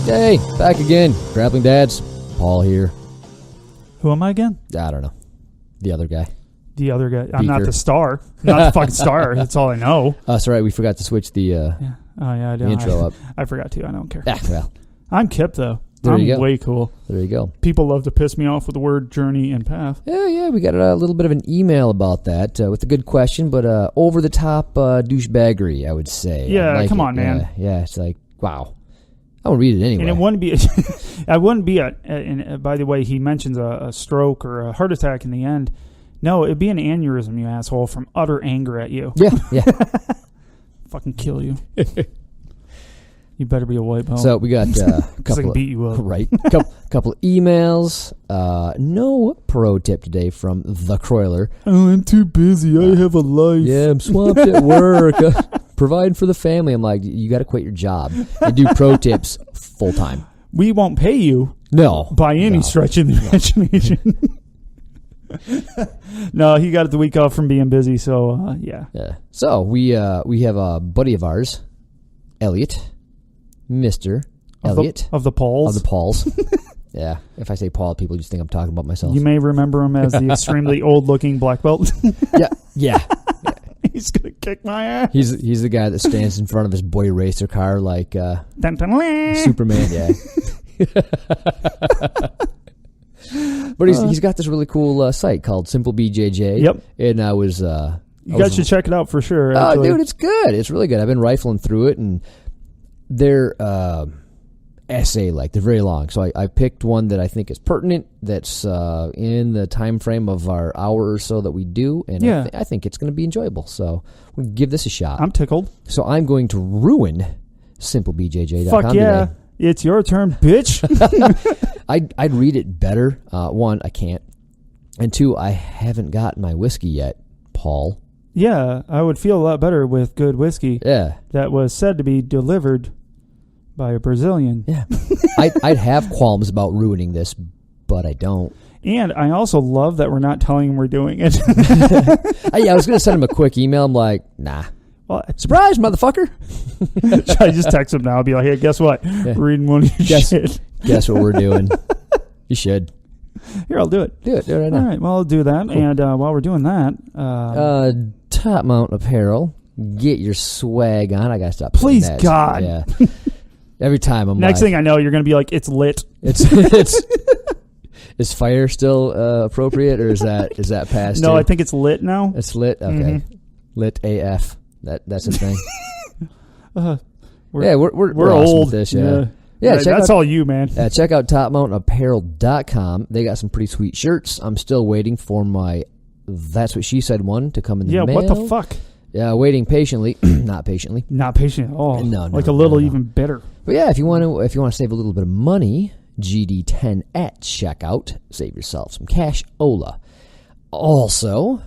Hey, back again. Grappling Dads. Paul here. Who am I again? I don't know. The other guy. The other guy. I'm not the star. I'm not the fucking star. That's all I know. That's right. We forgot to switch the, yeah. Oh, yeah, the intro up. I forgot to. I don't care. Yeah, well. I'm Kip, though. There I'm you go. way cool. There you go. People love to piss me off with the word journey and path. Yeah. We got a little bit of an email about that with a good question, but over-the-top douchebaggery, I would say. Yeah, like come on, man. Yeah, it's like, wow. I won't read it anyway. And it wouldn't be... I wouldn't be and by the way, he mentions a stroke or a heart attack in the end. No, it'd be an aneurysm, you asshole, from utter anger at you. Yeah. Fucking kill you. You better be a white belt. So we got a couple beat you up. Right. couple emails. No pro tip today from the Croiler. Oh, I'm too busy. I have a life. Yeah, I'm swamped at work. Providing for the family. I'm like, you got to quit your job and do pro tips full time. We won't pay you. No. By any stretch of the imagination. No, he got the week off from being busy, so yeah. So we have a buddy of ours, Elliot, Mr. Elliot. Of the Pauls. Of the Pauls. Yeah. If I say Paul, people just think I'm talking about myself. You may remember him as the extremely old-looking black belt. Yeah. He's going to kick my ass. He's the guy that stands in front of his boy racer car like Superman, yeah. But he's got this really cool site called Simple BJJ. Yep. And I was... you guys should check it out for sure. Oh, dude, it's good. It's really good. I've been rifling through it, and they're essay they're very long. So I picked one that I think is pertinent, that's in the time frame of our hour or so that we do, and I think it's going to be enjoyable. So we'll give this a shot. I'm tickled. So I'm going to ruin simplebjj.com Fuck yeah. today. It's your turn, bitch. I'd read it better. One, I can't. And two, I haven't got my whiskey yet, Paul. Yeah, I would feel a lot better with good whiskey. Yeah. That was said to be delivered by a Brazilian. Yeah. I'd have qualms about ruining this, but I don't. And I also love that we're not telling him we're doing it. I was going to send him a quick email. I'm like, nah. Well, surprise, motherfucker. Should I just text him now? I'll be like, hey, guess what? Yeah. We're reading one of your shit. Guess what we're doing. You should. Here, I'll do it. Do it right now. All right, well, I'll do that. Cool. And while we're doing that... Top Mount Apparel. Get your swag on. I got to stop. Please, God. Yeah. Every time I'm Next thing I know, you're going to be like, it's lit. Is fire still appropriate, or is that past? No, I think it's lit now. It's lit? Okay. Mm-hmm. Lit AF. That's a thing. We're awesome old. With this, yeah. That's all you, man. Check out topmountainapparel.com. They got some pretty sweet shirts. I'm still waiting for my That's What She Said one to come in the mail. Yeah, what the fuck? Yeah, waiting patiently. Not patiently. Not patient at all. No. Like a little even bitter. But yeah, if you want to save a little bit of money, GD10 at checkout. Save yourself some cash. Ola. Also,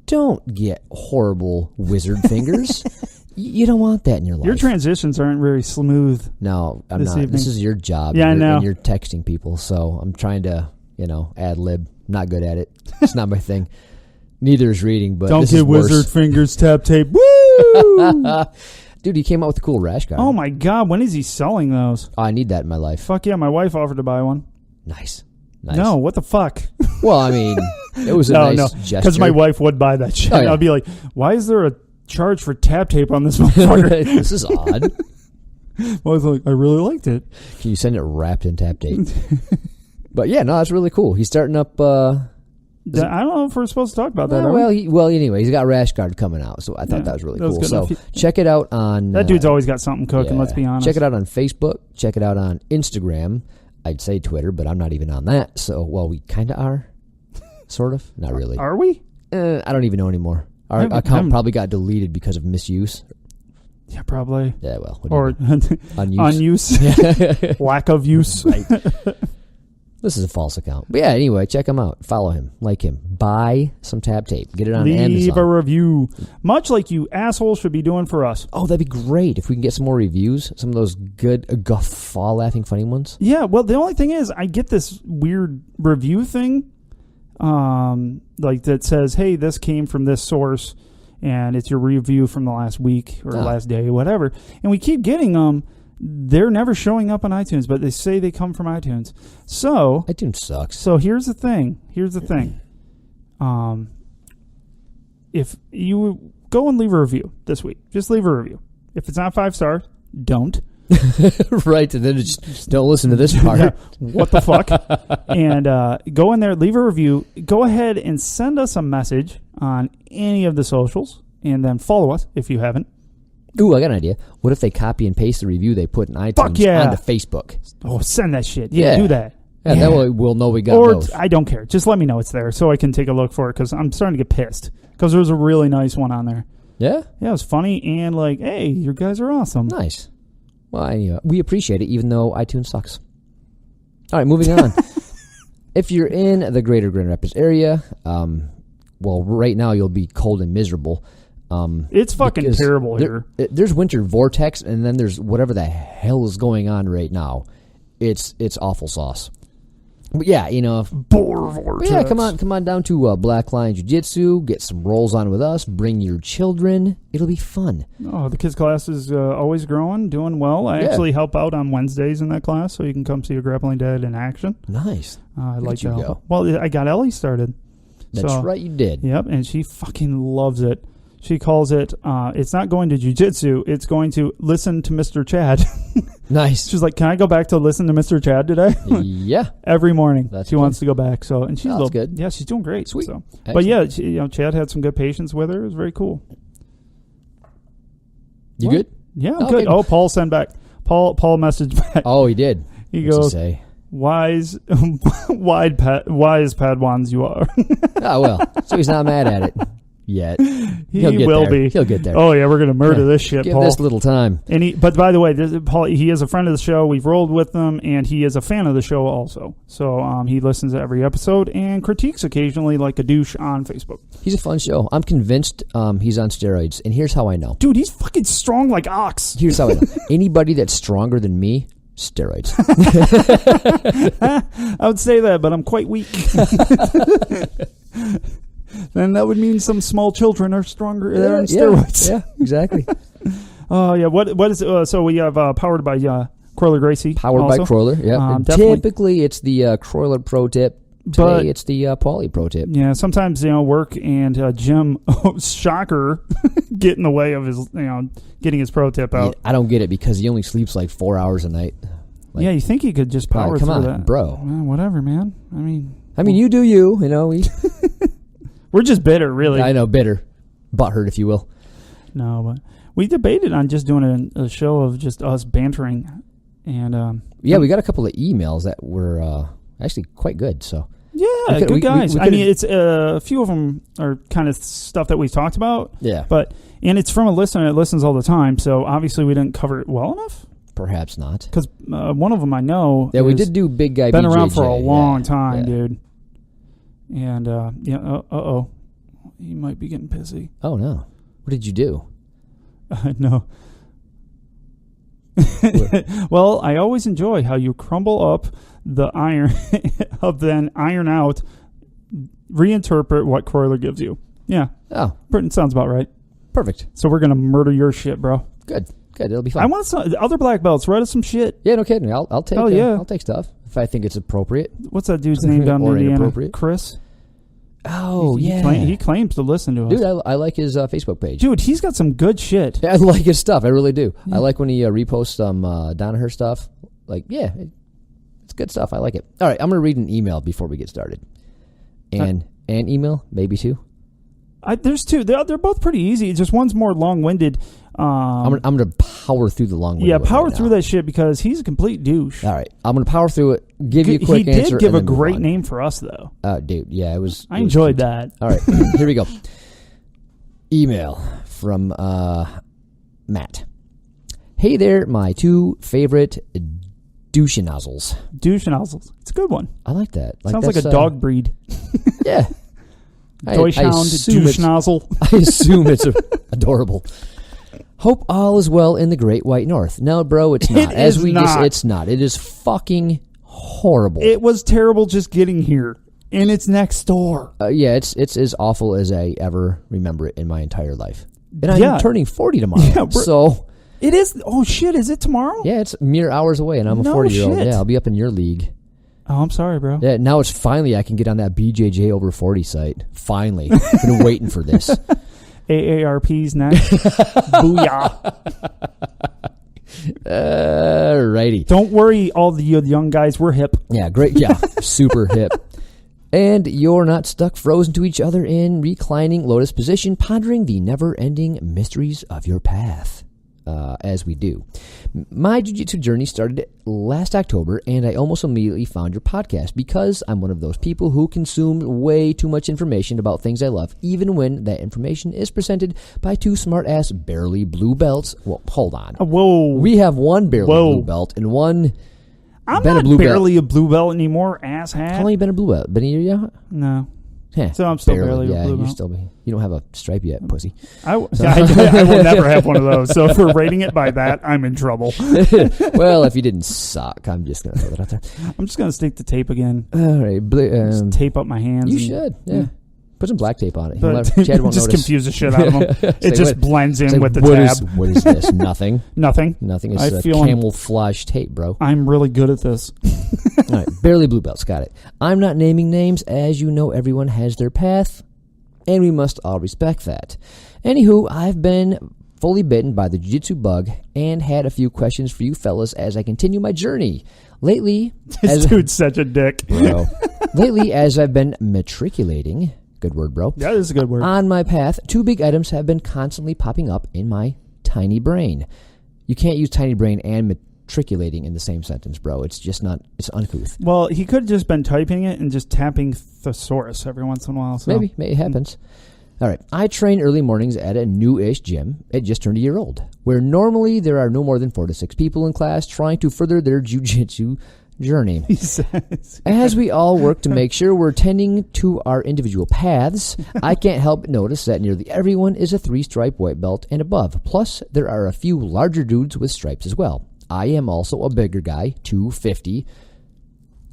don't get horrible wizard fingers. You don't want that in your life. Your transitions aren't very smooth. No, I'm not. Evening. This is your job. Yeah, I know. And you're texting people, so I'm trying to, ad lib. Not good at it. It's not my thing. Neither is reading, but don't this get is wizard worse. fingers tap tape. Woo! Dude, he came out with a cool rash guard. Oh my God, when is he selling those? Oh, I need that in my life. Fuck yeah, my wife offered to buy one. Nice. No, what the fuck? Well, I mean, it was a nice gesture. Because my wife would buy that shit. Oh, yeah. I'd be like, why is there a charge for tap tape on this motherfucker? This is odd. Well, I was like, I really liked it. Can you send it wrapped in tap tape? But yeah, no, that's really cool. He's starting up... I don't know if we're supposed to talk about that. Anyway, he's got Rash Guard coming out, so I thought that was really cool. So check it out on... That dude's always got something cooking, let's be honest. Check it out on Facebook. Check it out on Instagram. I'd say Twitter, but I'm not even on that. So, we kind of are. Sort of. Not really. Are we? I don't even know anymore. Our account probably got deleted because of misuse. Yeah, probably. Yeah, well. Or unuse. Lack of use. Right. This is a false account. But yeah, anyway, check him out. Follow him. Like him. Buy some tab tape. Get it on Amazon. Leave a review. Much like you assholes should be doing for us. Oh, that'd be great if we can get some more reviews. Some of those good guffaw laughing funny ones. Yeah, well, the only thing is I get this weird review thing that says, hey, this came from this source, and it's your review from the last week or last day, whatever. And we keep getting them. they're never showing up on iTunes, but they say they come from iTunes. So iTunes sucks. So here's the thing. If you go and leave a review this week, just leave a review. If it's not 5 stars, don't. Right, and then just don't listen to this part. Yeah, what the fuck? And go in there, leave a review. Go ahead and send us a message on any of the socials, and then follow us if you haven't. Ooh, I got an idea. What if they copy and paste the review they put in iTunes onto Facebook? Oh, send that shit. Yeah, do that. Yeah, that way we'll know we got both. I don't care. Just let me know it's there so I can take a look for it, because I'm starting to get pissed. Because there was a really nice one on there. Yeah? Yeah, it was funny and like, hey, you guys are awesome. Nice. Well, we appreciate it, even though iTunes sucks. All right, moving on. If you're in the greater Grand Rapids area, well, right now you'll be cold and miserable. It's fucking terrible here. There's winter vortex, and then there's whatever the hell is going on right now. It's awful sauce. But yeah, Boar vortex. Yeah, come on down to Black Lion Jiu Jitsu. Get some rolls on with us. Bring your children. It'll be fun. Oh, the kids' class is always growing, doing well. I actually help out on Wednesdays in that class, so you can come see a Grappling Dad in action. Nice. I like to help. Well, I got Ellie started. That's right, you did. Yep, and she fucking loves it. She calls it, it's not going to jiu-jitsu, it's going to listen to Mr. Chad. Nice. She's like, can I go back to listen to Mr. Chad today? Yeah. Every morning. She wants to go back. So, and she's good. Yeah, she's doing great. Sweet. So. But yeah, Chad had some good patience with her. It was very cool. You good? Yeah, I'm good. Oh, Paul sent back. Paul messaged back. Oh, he did. He What's goes, he say? wise Padwans you are. Oh, well. So he's not mad at it yet. He will be. He'll get there. Oh, yeah, we're going to murder this shit, Give Paul. this little time. But by the way, Paul, he is a friend of the show. We've rolled with him, and he is a fan of the show also. So he listens to every episode and critiques occasionally like a douche on Facebook. He's a fun show. I'm convinced he's on steroids, and here's how I know. Dude, he's fucking strong like ox. Here's how I know. Anybody that's stronger than me, steroids. I would say that, but I'm quite weak. Then that would mean some small children are stronger. They're on steroids. Yeah, exactly. Oh, yeah. What is it? So we have powered by Croiler Gracie. Powered also. by Croiler, yeah. Typically, it's the Croiler Pro Tip. Today, it's the Paulie Pro Tip. Yeah, sometimes, work and Jim, shocker, get in the way of his, getting his Pro Tip out. Yeah, I don't get it because he only sleeps like 4 hours a night. Like, yeah, you think he could just power through that. Come on, bro. Whatever, man. I mean, you do you, We're just bitter, really. I know, bitter. Butthurt, if you will. No, but we debated on just doing a show of just us bantering. And yeah, we got a couple of emails that were actually quite good. So yeah, good guys. It's a few of them are kind of stuff that we talked about. Yeah. And it's from a listener that listens all the time, so obviously we didn't cover it well enough. Perhaps not. Because one of them I know. Yeah, we did do Big Guy been BJJ. Around for a long time, dude. And, he might be getting pissy. Oh, no. What did you do? No. Well, I always enjoy how you crumble up the iron, then iron out, reinterpret what Croiler gives you. Yeah. Oh. Sounds about right. Perfect. So we're going to murder your shit, bro. Good. It'll be fun. I want some other black belts. Write us some shit. Yeah, no kidding. I'll take. I'll take stuff if I think it's appropriate. What's that dude's name down in Indiana? Chris. Oh, he claims to listen to us. Dude, I like his Facebook page. Dude, he's got some good shit. Yeah, I like his stuff. I really do. Yeah. I like when he reposts some Danaher stuff. Like, yeah, it's good stuff. I like it. All right, I'm going to read an email before we get started. And an email, maybe two. There's two. They're both pretty easy. Just one's more long-winded. I'm gonna power through the long-winded. Yeah, power through that shit because he's a complete douche. All right, I'm gonna power through it. Give you a quick answer. He did give a great name for us, though. Dude, yeah, it was. I enjoyed that. All right, here we go. Email from Matt. Hey there, my two favorite douche nozzles. Douche nozzles. It's a good one. I like that. Sounds like a dog breed. Yeah. Deutschhound, douche nozzle. I assume it's adorable. Hope all is well in the Great White North. No, bro, it's not. It's not. It is fucking horrible. It was terrible just getting here, and it's next door. Yeah, it's as awful as I ever remember it in my entire life. And I'm turning 40 tomorrow. Yeah, so It is. Oh, shit. Is it tomorrow? Yeah, it's mere hours away, and I'm a No 40-year-old. shit. Yeah, I'll be up in your league. Oh, I'm sorry, bro. Yeah, now it's finally I can get on that BJJ over 40 site. Finally. I've been waiting for this. AARP's next. Booyah. Righty. Don't worry, all the young guys. We're hip. Yeah, great. Yeah, super hip. And you're not stuck frozen to each other in reclining lotus position, pondering the never-ending mysteries of your path, as we do. My jiu-jitsu journey started last October, and I almost immediately found your podcast because I'm one of those people who consume way too much information about things I love, even when that information is presented by two smart-ass barely blue belts. Well, hold on. Whoa. We have one barely blue belt and one... I'm been not a blue barely a blue belt anymore, asshat. How long you been a blue belt? Been a year yet? No. Heh, So I'm still barely a yeah, blue you're belt. still you don't have a stripe yet, pussy. I will never have one of those. So if we're rating it by that, I'm in trouble. Well, if you didn't suck, I'm just gonna throw that out there. I'm just going to stick the tape again. All right, Just tape up my hands. you and- should, yeah. Put some black tape on it. But Chad won't just notice. confuse the shit out of them. Say, It just what- blends in say, with the what tab. is- what is this? Nothing. Nothing. Nothing. I It's feel camouflage tape, bro. I'm really good at this. All right, barely blue belts. Got it. I'm not naming names, as you know everyone has their path, and we must all respect that. Anywho, I've been fully bitten by the jiu-jitsu bug and had a few questions for you fellas as I continue my journey. Lately, This dude's such a dick. bro, lately as I've been matriculating, good word, bro, That is a good word. on my path, two big items have been constantly popping up in my tiny brain. You can't use tiny brain and matriculating in the same sentence, bro. It's just not, it's uncouth. Well, he could have just been typing it and just tapping thesaurus every once in a while. So. Maybe it happens. All right. I train early mornings at a new-ish gym. It just turned a year old, where normally there are no more than 4 to 6 people in class trying to further their jiu-jitsu journey. He says. As we all work to make sure we're tending to our individual paths, I can't help but notice that nearly everyone is a 3-stripe white belt and above. Plus, there are a few larger dudes with stripes as well. I am also a bigger guy, 250.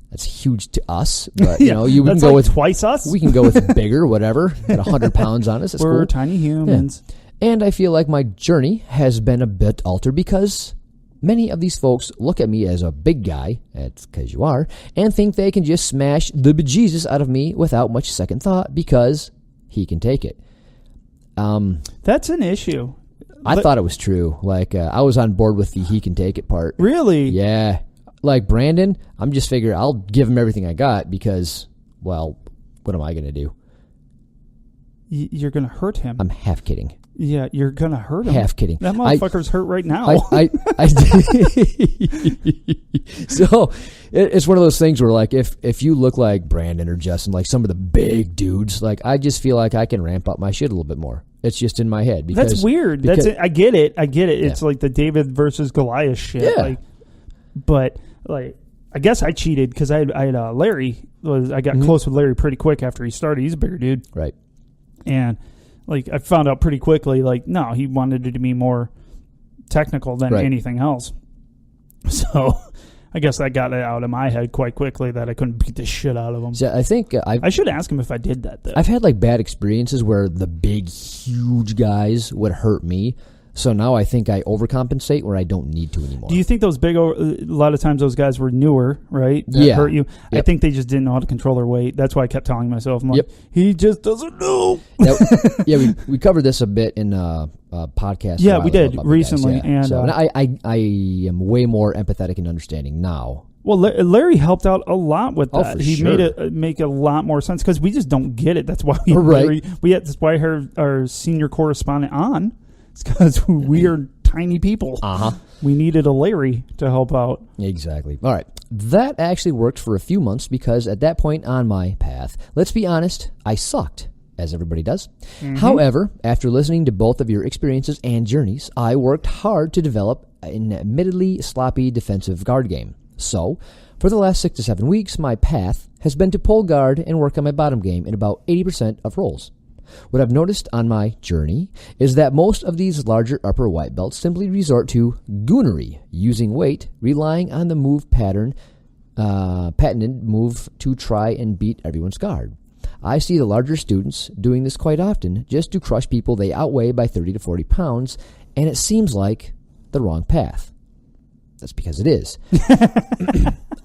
That's huge to us, but you know, we can go with twice us. We can go with bigger, whatever. Got 100 pounds on us. It's We're cool. tiny humans. Yeah. And I feel like my journey has been a bit altered because many of these folks look at me as a big guy, that's because you are, and think they can just smash the bejesus out of me without much second thought because he can take it. That's an issue. I thought it was true. Like, I was on board with the he can take it part. Really? Yeah. Like Brandon, I'm just figuring I'll give him everything I got because, well, what am I going to do? You're going to hurt him. I'm half kidding. Yeah, you're going to hurt him. Half kidding. That motherfucker's hurt right now. So it's one of those things where, like, if you look like Brandon or Justin, like some of the big dudes, like I just feel like I can ramp up my shit a little bit more. It's just in my head. Because, That's weird. because- I get it. It's Yeah. like the David versus Goliath shit. Yeah. Like, but like, I guess I cheated because I had Larry. I got close with Larry pretty quick after he started. He's a bigger dude, Right. and like I found out pretty quickly. Like, no, he wanted it to be more technical than Right. anything else. So, I guess that got it out of my head quite quickly that I couldn't beat the shit out of him. So I think I should ask him if I did that though. I've had like bad experiences where the big, huge guys would hurt me. So now I think I overcompensate where I don't need to anymore. Do you think those a lot of times those guys were newer, right? That Yeah. hurt you. I Yep. think they just didn't know how to control their weight. That's why I kept telling myself, I'm like, Yep. he just doesn't know. Yeah, we covered this a bit in a podcast. Yeah, a while we ago did about the recently, guys, yeah. and, So, I am way more empathetic and understanding now. Well, Larry helped out a lot with Oh, that. for He sure. made it make a lot more sense because we just don't get it. That's why we Right. that's why our senior correspondent on. It's because we are tiny people. We needed a Larry to help out. Exactly. All right. That actually worked for a few months because at that point on my path, let's be honest, I sucked, as everybody does. However, after listening to both of your experiences and journeys, I worked hard to develop an admittedly sloppy defensive guard game. So, for the last 6 to 7 weeks, my path has been to pull guard and work on my bottom game in about 80% of rolls. What I've noticed on my journey is that most of these larger upper white belts simply resort to goonery, using weight, relying on the move patented move to try and beat everyone's guard. I see the larger students doing this quite often just to crush people they outweigh by 30 to 40 pounds, and it seems like the wrong path. That's because it is.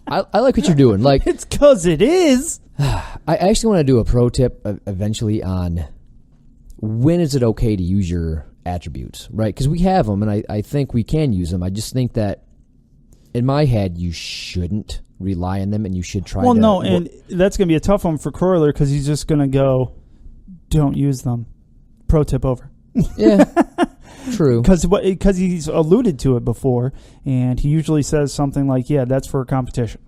I like what you're doing. Like, it's because it is. I actually want to do a pro tip eventually on when is it okay to use your attributes, right? Because we have them, and I think we can use them. I just think that in my head, you shouldn't rely on them, and you should try. Well, no, and that's going to be a tough one for Croyler because he's just going to go, don't use them. Pro tip over. Yeah, true. Because he's alluded to it before, and he usually says something like, yeah, that's for a competition.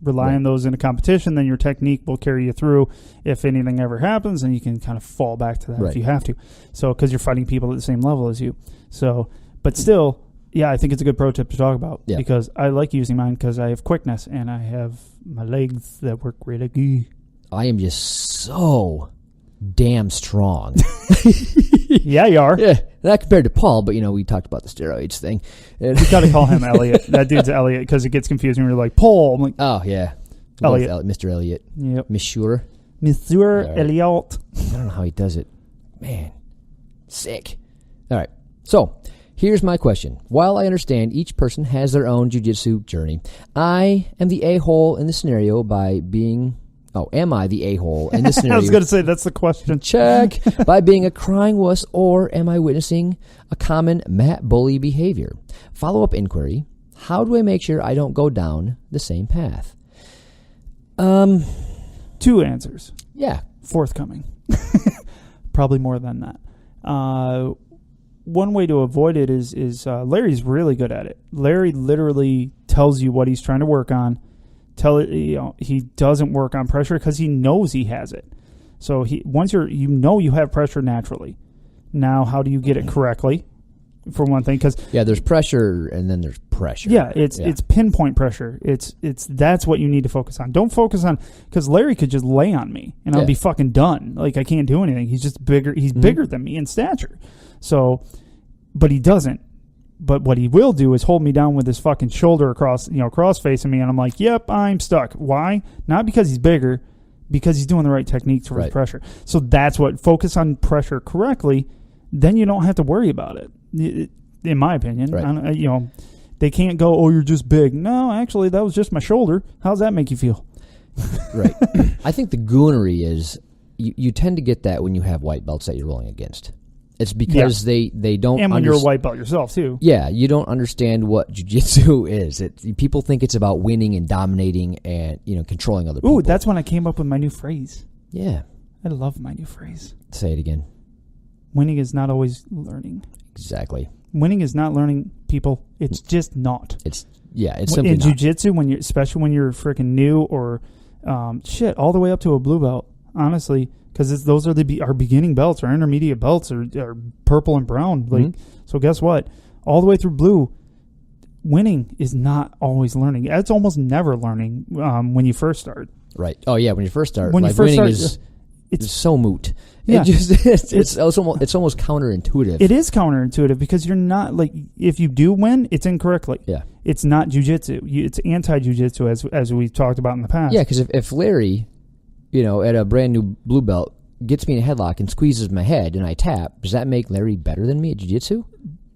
Rely on those in a competition, then your technique will carry you through if anything ever happens, and you can kind of fall back to that if you have to. So, because you're fighting people at the same level as you. So, but still, yeah, I think it's a good pro tip to talk about because I like using mine because I have quickness and I have my legs that work really good. I am just so damn strong. Yeah, you are. Yeah, not compared to Paul, but we talked about the steroids thing. We got to call him Elliot. That dude's Elliot because it gets confusing. We're like, Paul. I'm like, oh, yeah. Elliot. Mr. Elliot. Yep. Monsieur Elliot. I don't know how he does it. Man, sick. All right. So, here's my question. While I understand each person has their own jiu-jitsu journey, I am the a-hole in the scenario by being... Oh, am I the a-hole in this scenario? I was going to say, that's the question. Check. By being a crying wuss, or am I witnessing a common mat bully behavior? Follow-up inquiry. How do I make sure I don't go down the same path? 2 answers. Yeah. Forthcoming. Probably more than that. One way to avoid it is Larry's really good at it. Larry literally tells you what he's trying to work on. He doesn't work on pressure because he knows he has it. So once you have pressure naturally. Now, how do you get it correctly? For one thing, because there's pressure and then there's pressure. Yeah, it's pinpoint pressure. That's what you need to focus on. Don't focus on because Larry could just lay on me and I'll be fucking done. Like I can't do anything. He's just bigger. He's bigger than me in stature. So, but he doesn't. But what he will do is hold me down with his fucking shoulder cross facing me, and I'm like, yep, I'm stuck. Why? Not because he's bigger, because he's doing the right technique towards pressure. So that's what, focus on pressure correctly, then you don't have to worry about it, in my opinion. Right. They can't go, oh, you're just big. No, actually, that was just my shoulder. How's that make you feel? Right. I think the goonery is, you tend to get that when you have white belts that you're rolling against. It's because they don't. And when you're a white belt yourself too. Yeah, you don't understand what jiu-jitsu is. People think it's about winning and dominating and controlling other people. Ooh, that's when I came up with my new phrase. Yeah, I love my new phrase. Say it again. Winning is not always learning. Exactly. Winning is not learning, people. It's just not. It's simply in not. jiu-jitsu, especially when you're freaking new or all the way up to a blue belt. Honestly. Because those are our beginning belts, our intermediate belts are purple and brown. So guess what? All the way through blue, winning is not always learning. It's almost never learning when you first start. Right. Oh yeah, when you first start, winning it's so moot. Yeah. It's almost counterintuitive. It is counterintuitive because you're not if you do win, it's incorrectly. Yeah. It's not jiu-jitsu. It's anti-jiu-jitsu as we've talked about in the past. Yeah, because if Larry, at a brand new blue belt, gets me in a headlock and squeezes my head and I tap, does that make Larry better than me at jiu-jitsu?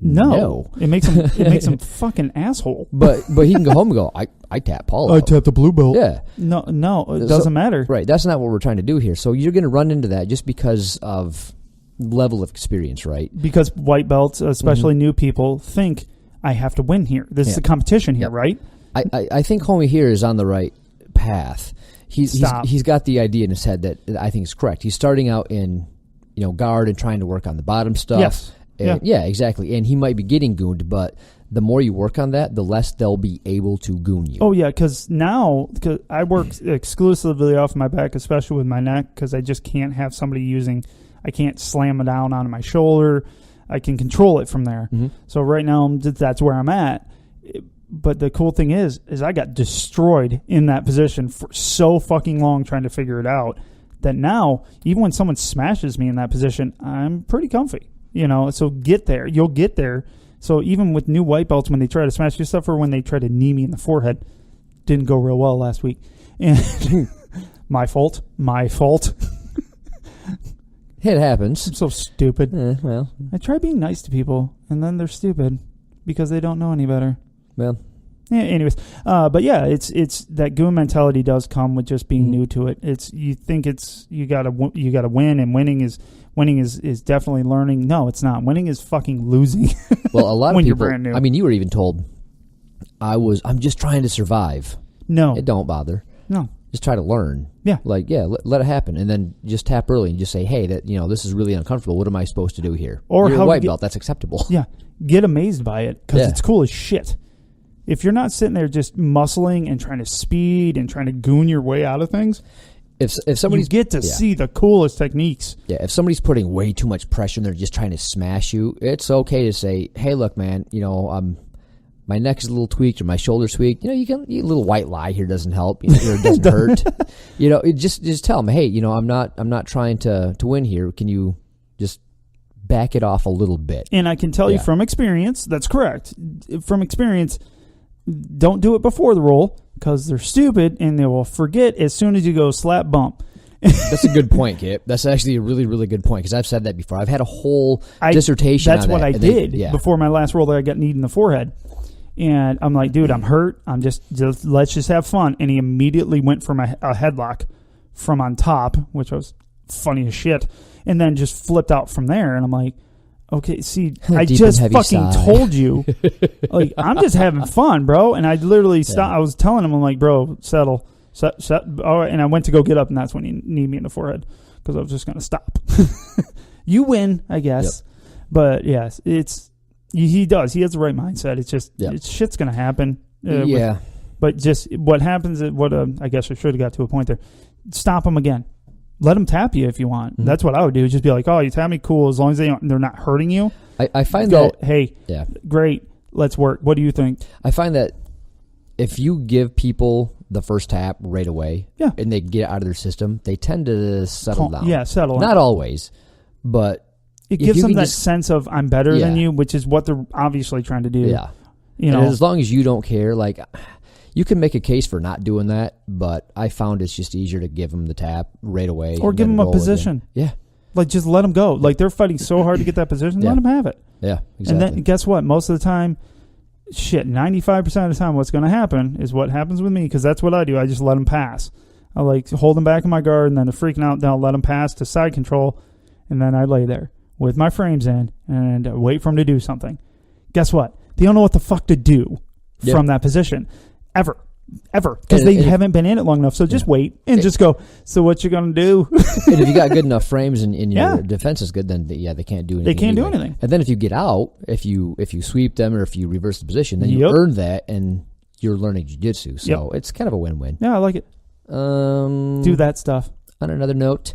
No. It makes him fucking asshole. But he can go home and go, I tap Paul. I tap the blue belt. Yeah. No, it doesn't matter. Right. That's not what we're trying to do here. So you're going to run into that just because of level of experience, right? Because white belts, especially new people, think I have to win here. This is a competition here, right? I think homie here is on the right path. He's got the idea in his head that I think is correct. He's starting out in guard and trying to work on the bottom stuff. Yes. Yeah, exactly. And he might be getting gooned, but the more you work on that, the less they'll be able to goon you. Oh, yeah, because I work exclusively off my back, especially with my neck, because I just can't have somebody I can't slam it down onto my shoulder. I can control it from there. Mm-hmm. So right now, that's where I'm at. But the cool thing is I got destroyed in that position for so fucking long trying to figure it out that now, even when someone smashes me in that position, I'm pretty comfy. So get there. You'll get there. So even with new white belts, when they try to smash your stuff or when they try to knee me in the forehead, didn't go real well last week. And my fault. It happens. I'm so stupid. Well, I try being nice to people, and then they're stupid. because they don't know any better. Well, yeah, anyways, but yeah, it's that goon mentality does come with just being new to it. It's you think it's you gotta win, and winning is definitely learning. No, it's not. Winning is fucking losing. Well, a lot of when people. You're brand new. I mean, you were even told, I'm just trying to survive. No, It don't bother. No, just try to learn. Yeah, let it happen, and then just tap early and just say, hey, that this is really uncomfortable. What am I supposed to do here? Or you're how a white to belt. That's acceptable. Yeah, get amazed by it because it's cool as shit. If you're not sitting there just muscling and trying to speed and trying to goon your way out of things, if somebody's you get to see the coolest techniques. Yeah, if somebody's putting way too much pressure and they're just trying to smash you, it's okay to say, hey, look, man, my neck is a little tweaked or my shoulder's tweaked. You little white lie here doesn't help. Or it doesn't hurt. Just tell them, hey, I'm not trying to win here. Can you just back it off a little bit? And I can tell you from experience, that's correct. From experience, don't do it before the roll because they're stupid and they will forget as soon as you go slap bump. That's a good point, Kip. That's actually a really, really good point because I've said that before. I've had a whole dissertation That's on what that. I did before my last roll that I got kneed in the forehead. And I'm like, dude, I'm hurt. Let's just have fun. And he immediately went for a headlock from on top, which was funny as shit, and then just flipped out from there. And I'm like, okay, see, I just fucking told you. Like, I'm just having fun, bro. And I literally stopped. I was telling him, I'm like, bro, settle. All right. And I went to go get up, and that's when he kneed me in the forehead because I was just going to stop. You win, I guess. Yep. But, yes, he does. He has the right mindset. It's just shit's going to happen. But just what happens is I guess I should have got to a point there. Stop him again. Let them tap you if you want. Mm-hmm. That's what I would do. Just be like, oh, you tap me, cool. As long as they're not hurting you. I find that... Hey, great. Let's work. What do you think? I find that if you give people the first tap right away and they get out of their system, they tend to settle down. Yeah, settle down. Not always, but... It gives them that sense of I'm better than you, which is what they're obviously trying to do. Yeah. And as long as you don't care, like... You can make a case for not doing that, but I found it's just easier to give them the tap right away. Or give them a position. Yeah. Like, just let them go. Like, they're fighting so hard to get that position, let them have it. Yeah, exactly. And then, guess what? Most of the time, 95% of the time, what's going to happen is what happens with me, because that's what I do. I just let them pass. I, hold them back in my guard, and then they're freaking out, then I'll let them pass to side control, and then I lay there with my frames in and wait for them to do something. Guess what? They don't know what the fuck to do from that position. Ever. Because they haven't been in it long enough. So just wait and just go, so what you going to do? And if you got good enough frames and your defense is good, then they can't do anything. They can't do anything. And then if you get out, if you sweep them or if you reverse the position, then you earn that and you're learning jiu-jitsu. So it's kind of a win-win. Yeah, I like it. Do that stuff. On another note,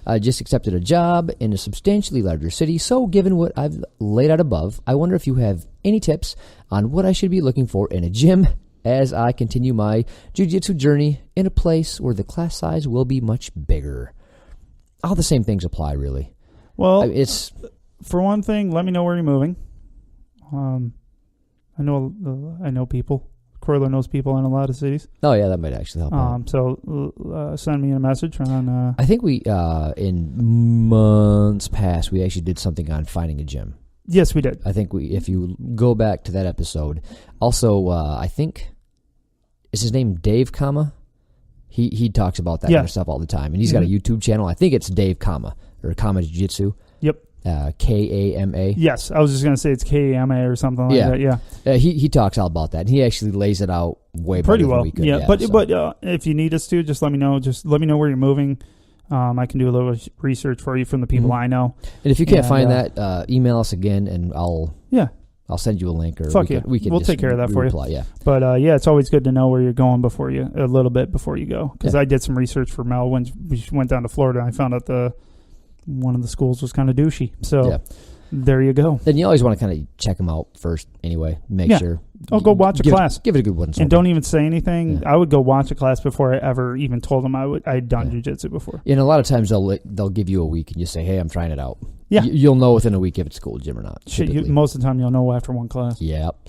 I just accepted a job in a substantially larger city. So given what I've laid out above, I wonder if you have any tips on what I should be looking for in a gym as I continue my jiu-jitsu journey in a place where the class size will be much bigger. All the same things apply, really. Well, for one thing, let me know where you're moving. I know people. Croyler knows people in a lot of cities. Oh, yeah, that might actually help out. So send me a message on... I think we, in months past, we actually did something on finding a gym. Yes, we did. I think if you go back to that episode. Also, I think, is his name Dave Kama? He talks about that kind of stuff all the time. And he's got a YouTube channel. I think it's Dave Kama, or Kama Jiu-Jitsu. Yep. K-A-M-A. Yes, I was just going to say it's K-A-M-A or something like that. Yeah. He talks all about that. And he actually lays it out way pretty better well. Than we could. Yeah, but if you need us to, just let me know. Just let me know where you're moving. I can do a little research for you from the people I know. And if you can't find that, email us again, and I'll send you a link. Or we'll take care of that for you. Yeah. But it's always good to know where you're going a little bit before you go. Because I did some research for Mel when we went down to Florida. And I found out one of the schools was kind of douchey. So there you go. Then you always want to kind of check them out first anyway. Make sure. Oh, go watch a class. Give it a good one. And don't even say anything. Yeah. I would go watch a class before I ever even told them I had done jiu-jitsu before. And a lot of times they'll give you a week and you say, hey, I'm trying it out. Yeah. You'll know within a week if it's a cool gym or not. Most of the time you'll know after one class. Yep.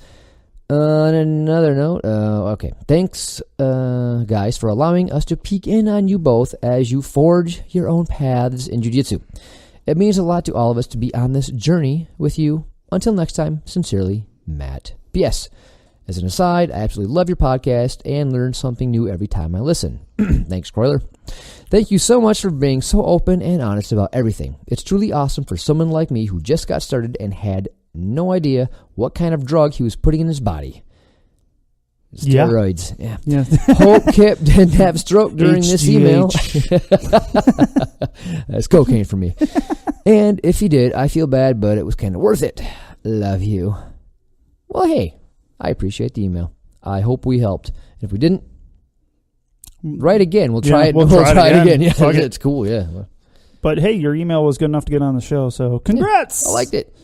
On another note, okay. Thanks, guys, for allowing us to peek in on you both as you forge your own paths in jiu-jitsu. It means a lot to all of us to be on this journey with you. Until next time, sincerely, Matt. P.S. As an aside, I absolutely love your podcast and learn something new every time I listen. Thanks, Croyler. Thank you so much for being so open and honest about everything. It's truly awesome for someone like me who just got started and had no idea what kind of drug he was putting in his body. Steroids. Yeah. Hope Kip didn't have stroke during this email. That's cocaine for me. And if he did, I feel bad, but it was kind of worth it. Love you. Well, hey, I appreciate the email. I hope we helped. And if we didn't, write again. We'll try it. We'll try it again. Yeah, it's cool. Yeah. But hey, your email was good enough to get on the show, so congrats. Yeah, I liked it.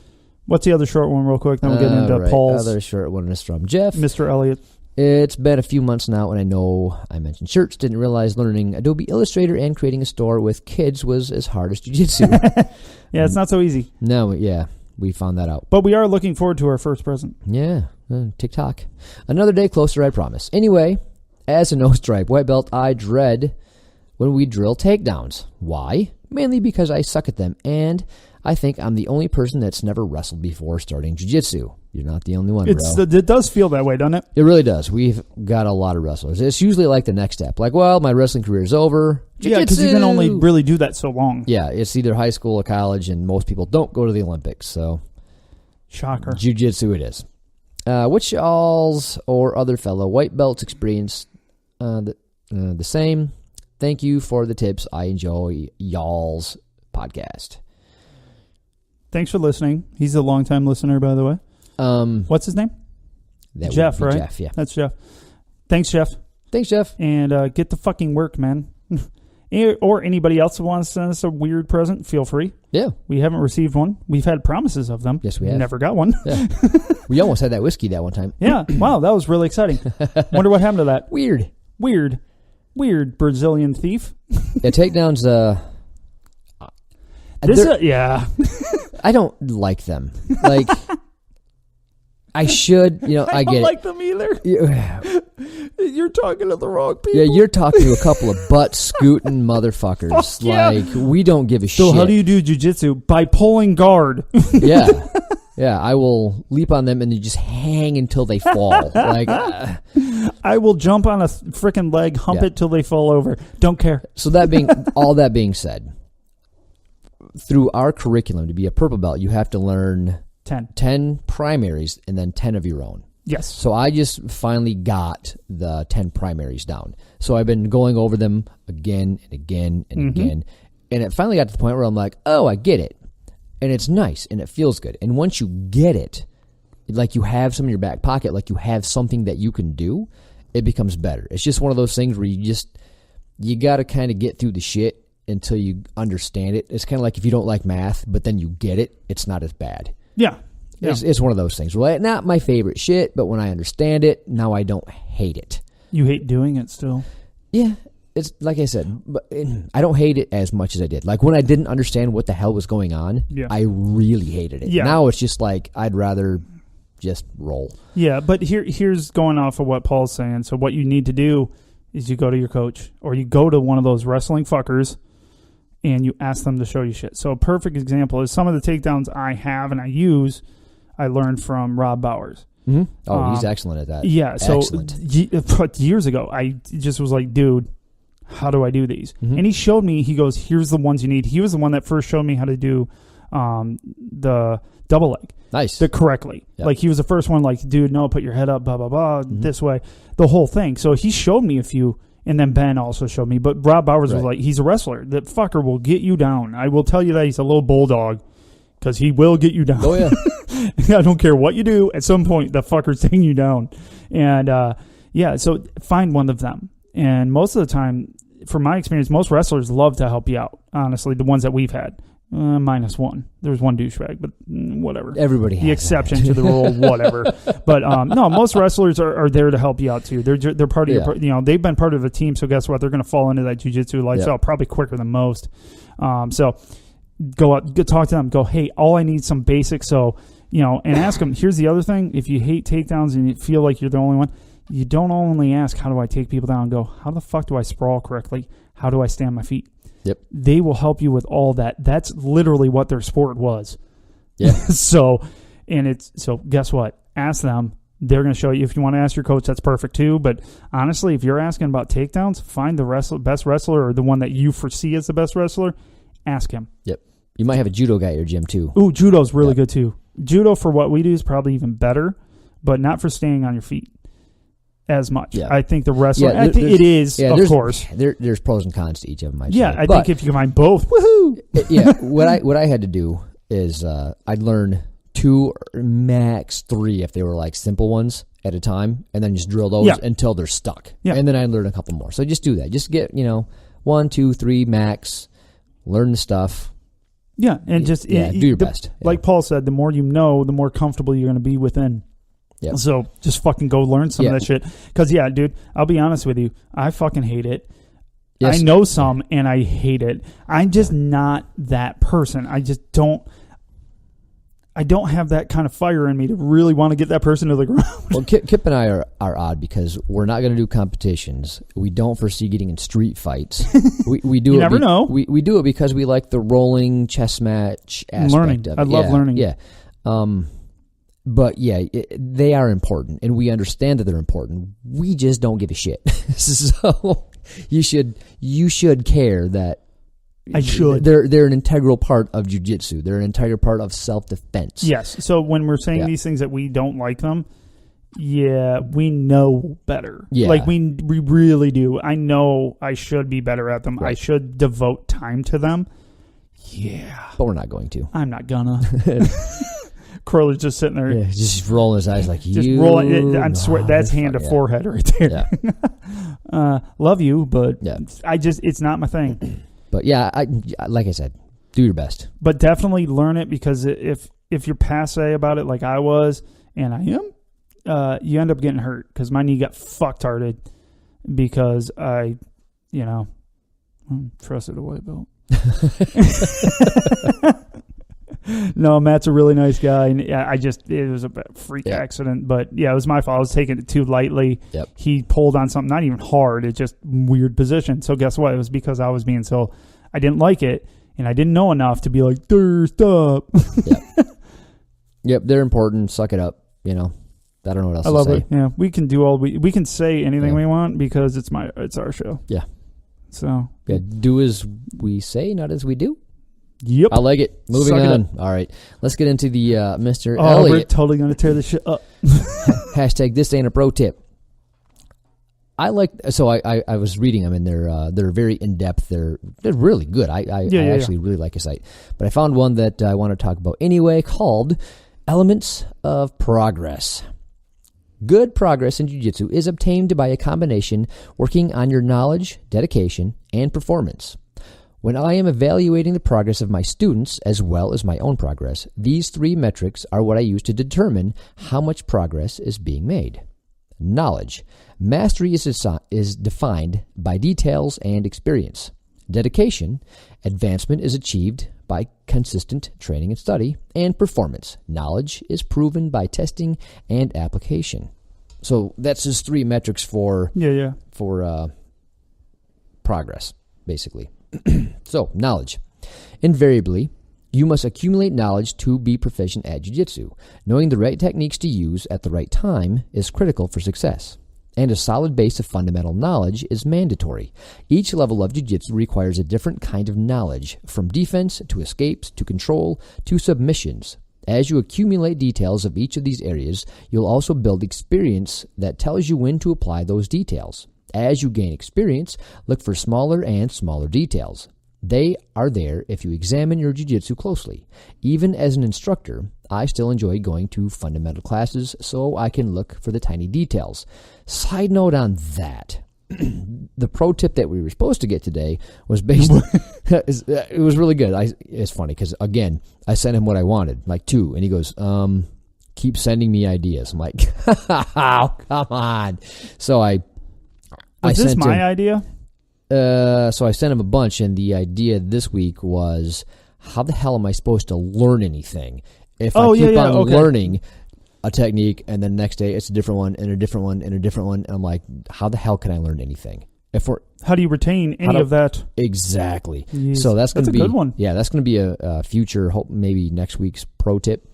What's the other short one, real quick? Then we'll get into Paul's. Other short one is from Jeff. Mr. Elliot. It's been a few months now, and I know I mentioned shirts. Didn't realize learning Adobe Illustrator and creating a store with kids was as hard as Jiu Jitsu. Yeah, it's not so easy. No, yeah, we found that out. But we are looking forward to our first present. Yeah, TikTok. Another day closer, I promise. Anyway, as a no-stripe white belt, I dread when we drill takedowns. Why? Mainly because I suck at them, and I think I'm the only person that's never wrestled before starting jiu-jitsu. You're not the only one, bro. It does feel that way, doesn't it? It really does. We've got a lot of wrestlers. It's usually like the next step. Like, well, my wrestling career is over. Jiu-jitsu. Yeah, because you can only really do that so long. Yeah, it's either high school or college, and most people don't go to the Olympics. So, shocker. Jiu-jitsu it is. Which y'all's or other fellow white belts experience the same? Thank you for the tips. I enjoy y'all's podcast. Thanks for listening. He's a longtime listener, by the way. What's his name? Jeff, right? Jeff, yeah. That's Jeff. Thanks, Jeff. Thanks, Jeff. And get to fucking work, man. Or anybody else who wants to send us a weird present, feel free. Yeah. We haven't received one. We've had promises of them. Yes, we have. Never got one. Yeah. We almost had that whiskey that one time. Yeah. Wow, that was really exciting. Wonder what happened to that. Weird, Brazilian thief. Yeah, takedowns, yeah. I don't like them. Like, I should, I get it. I don't like them either. You're talking to the wrong people. Yeah, you're talking to a couple of butt-scooting motherfuckers. Fuck yeah. Like, we don't give a shit. So how do you do jiu-jitsu? By pulling guard. Yeah. Yeah, I will leap on them and you just hang until they fall. Like, I will jump on a freaking leg, hump it till they fall over. Don't care. So all that being said, through our curriculum, to be a purple belt, you have to learn 10 primaries and then 10 of your own. Yes. So I just finally got the 10 primaries down. So I've been going over them again and again and again. And it finally got to the point where I'm like, oh, I get it. And it's nice and it feels good. And once you get it, like you have some in your back pocket, like you have something that you can do, it becomes better. It's just one of those things where you got to kind of get through the shit until you understand it. It's kind of like if you don't like math, but then you get it, it's not as bad. Yeah. It's one of those things. Well, not my favorite shit, but when I understand it, now I don't hate it. You hate doing it still? Yeah. It's like I said, but I don't hate it as much as I did. Like when I didn't understand what the hell was going on, I really hated it. Yeah. Now it's just like I'd rather just roll. Yeah, but here's going off of what Paul's saying. So what you need to do is you go to your coach or you go to one of those wrestling fuckers and you ask them to show you shit. So a perfect example is some of the takedowns I have and I use, I learned from Rob Bowers. Mm-hmm. Oh, he's excellent at that. Yeah, so years ago, I just was like, dude, how do I do these? Mm-hmm. And he showed me, he goes, here's the ones you need. He was the one that first showed me how to do the double leg. Nice. Correctly. Yep. Like he was the first one, like, dude, no, put your head up, blah, blah, blah, this way. The whole thing. So he showed me a few, and then Ben also showed me. But Rob Bowers was like, he's a wrestler. That fucker will get you down. I will tell you that he's a little bulldog because he will get you down. Oh, yeah. I don't care what you do. At some point, the fucker's taking you down. And, so find one of them. And most of the time, from my experience, most wrestlers love to help you out, honestly, the ones that we've had. Minus one. There was one douchebag, but whatever. Everybody has the exception to the rule, whatever. But no, most wrestlers are there to help you out too. They're part of your, they've been part of a team. So guess what? They're going to fall into that jiu-jitsu lifestyle probably quicker than most. So go out, go talk to them. Go, hey, all I need some basics. So and ask them. Here's the other thing: if you hate takedowns and you feel like you're the only one, you don't only ask, how do I take people down? Go, how the fuck do I sprawl correctly? How do I stand my feet? Yep. They will help you with all that. That's literally what their sport was. Yeah. So guess what? ask them. They're going to show you. If you want to ask your coach, that's perfect too. But honestly, if you're asking about takedowns, find the best wrestler or the one that you foresee as the best wrestler. Ask him. Yep. You might have a judo guy at your gym too. Ooh, judo's really good too. Judo for what we do is probably even better, but not for staying on your feet as much. Yeah. I think the wrestler, I think it is, of course. There's pros and cons to each of them. I think if you combine both, woohoo! What I had to do is I'd learn 2 or max 3 if they were like simple ones at a time, and then just drill those until they're stuck. Yeah. And then I'd learn a couple more. So just do that. Just get 1, 2, 3 max. Learn the stuff. Yeah, and just do your best. Like Paul said, the more you know, the more comfortable you're going to be within. Yeah. So just fucking go learn some of that shit. Because, dude, I'll be honest with you. I fucking hate it. Yes. I know some, and I hate it. I'm just not that person. I just don't. I don't have that kind of fire in me to really want to get that person to the ground. Well, Kip and I are odd because we're not going to do competitions. We don't foresee getting in street fights. We do. You never know. We do it because we like the rolling chess match aspect learning. of it. I love learning. Yeah. But they are important, and we understand that they're important. We just don't give a shit. So you should care that. I should. They're an integral part of jiu-jitsu. They're an integral part of self-defense. Yes. So when we're saying these things that we don't like them, we know better. Yeah. Like we really do. I know I should be better at them. Right. I should devote time to them. Yeah. But we're not going to. I'm not gonna. Crowley's just sitting there. Yeah, just rolling his eyes like, just rolling. I swear that's hand to forehead right there. Yeah. Love you, but it's not my thing. But like I said, do your best. But definitely learn it, because if you're passe about it like I was, and I am, you end up getting hurt, because my knee got fucked-hearted because I trusted a white belt. No, Matt's a really nice guy, and it was a freak accident, but it was my fault. I was taking it too lightly. Yep. He pulled on something not even hard, it's just weird position. So guess what? It was because I was being I didn't like it, and I didn't know enough to be like, stop. Yep, they're important. Suck it up. I don't know what else to say. I love it. Yeah, we can do we can say anything we want, because it's our show. Yeah. So do as we say, not as we do. Yep. I like it. Moving on. All right. Let's get into the Mr. Elliot. We're totally going to tear this shit up. Hashtag this ain't a pro tip. I was reading them, and they're very in-depth. They're really good. I actually really like a site. But I found one that I want to talk about anyway, called Elements of Progress. Good progress in jiu-jitsu is obtained by a combination working on your knowledge, dedication, and performance. When I am evaluating the progress of my students as well as my own progress, these 3 metrics are what I use to determine how much progress is being made. Knowledge. Mastery is defined by details and experience. Dedication. Advancement is achieved by consistent training and study. And performance. Knowledge is proven by testing and application. So that's just 3 metrics for progress, basically. So, knowledge. Invariably, you must accumulate knowledge to be proficient at jiu-jitsu. Knowing the right techniques to use at the right time is critical for success. And a solid base of fundamental knowledge is mandatory. Each level of jiu-jitsu requires a different kind of knowledge, from defense to escapes to control to submissions. As you accumulate details of each of these areas, you'll also build experience that tells you when to apply those details. As you gain experience, look for smaller and smaller details. They are there if you examine your jiu-jitsu closely. Even as an instructor, I still enjoy going to fundamental classes so I can look for the tiny details. Side note on that. The pro tip that we were supposed to get today was based it was really good. It's funny because, again, I sent him what I wanted, like 2, and he goes, keep sending me ideas. I'm like, oh, come on. So Was this my idea? So I sent him a bunch, and the idea this week was, how the hell am I supposed to learn anything if I keep on learning a technique, and then the next day it's a different one, and a different one, and a different one, and I'm like, how the hell can I learn anything? How do you retain any of that? Exactly. Jeez. So that's going to be a good one. Yeah, that's going to be a future, maybe next week's pro tip.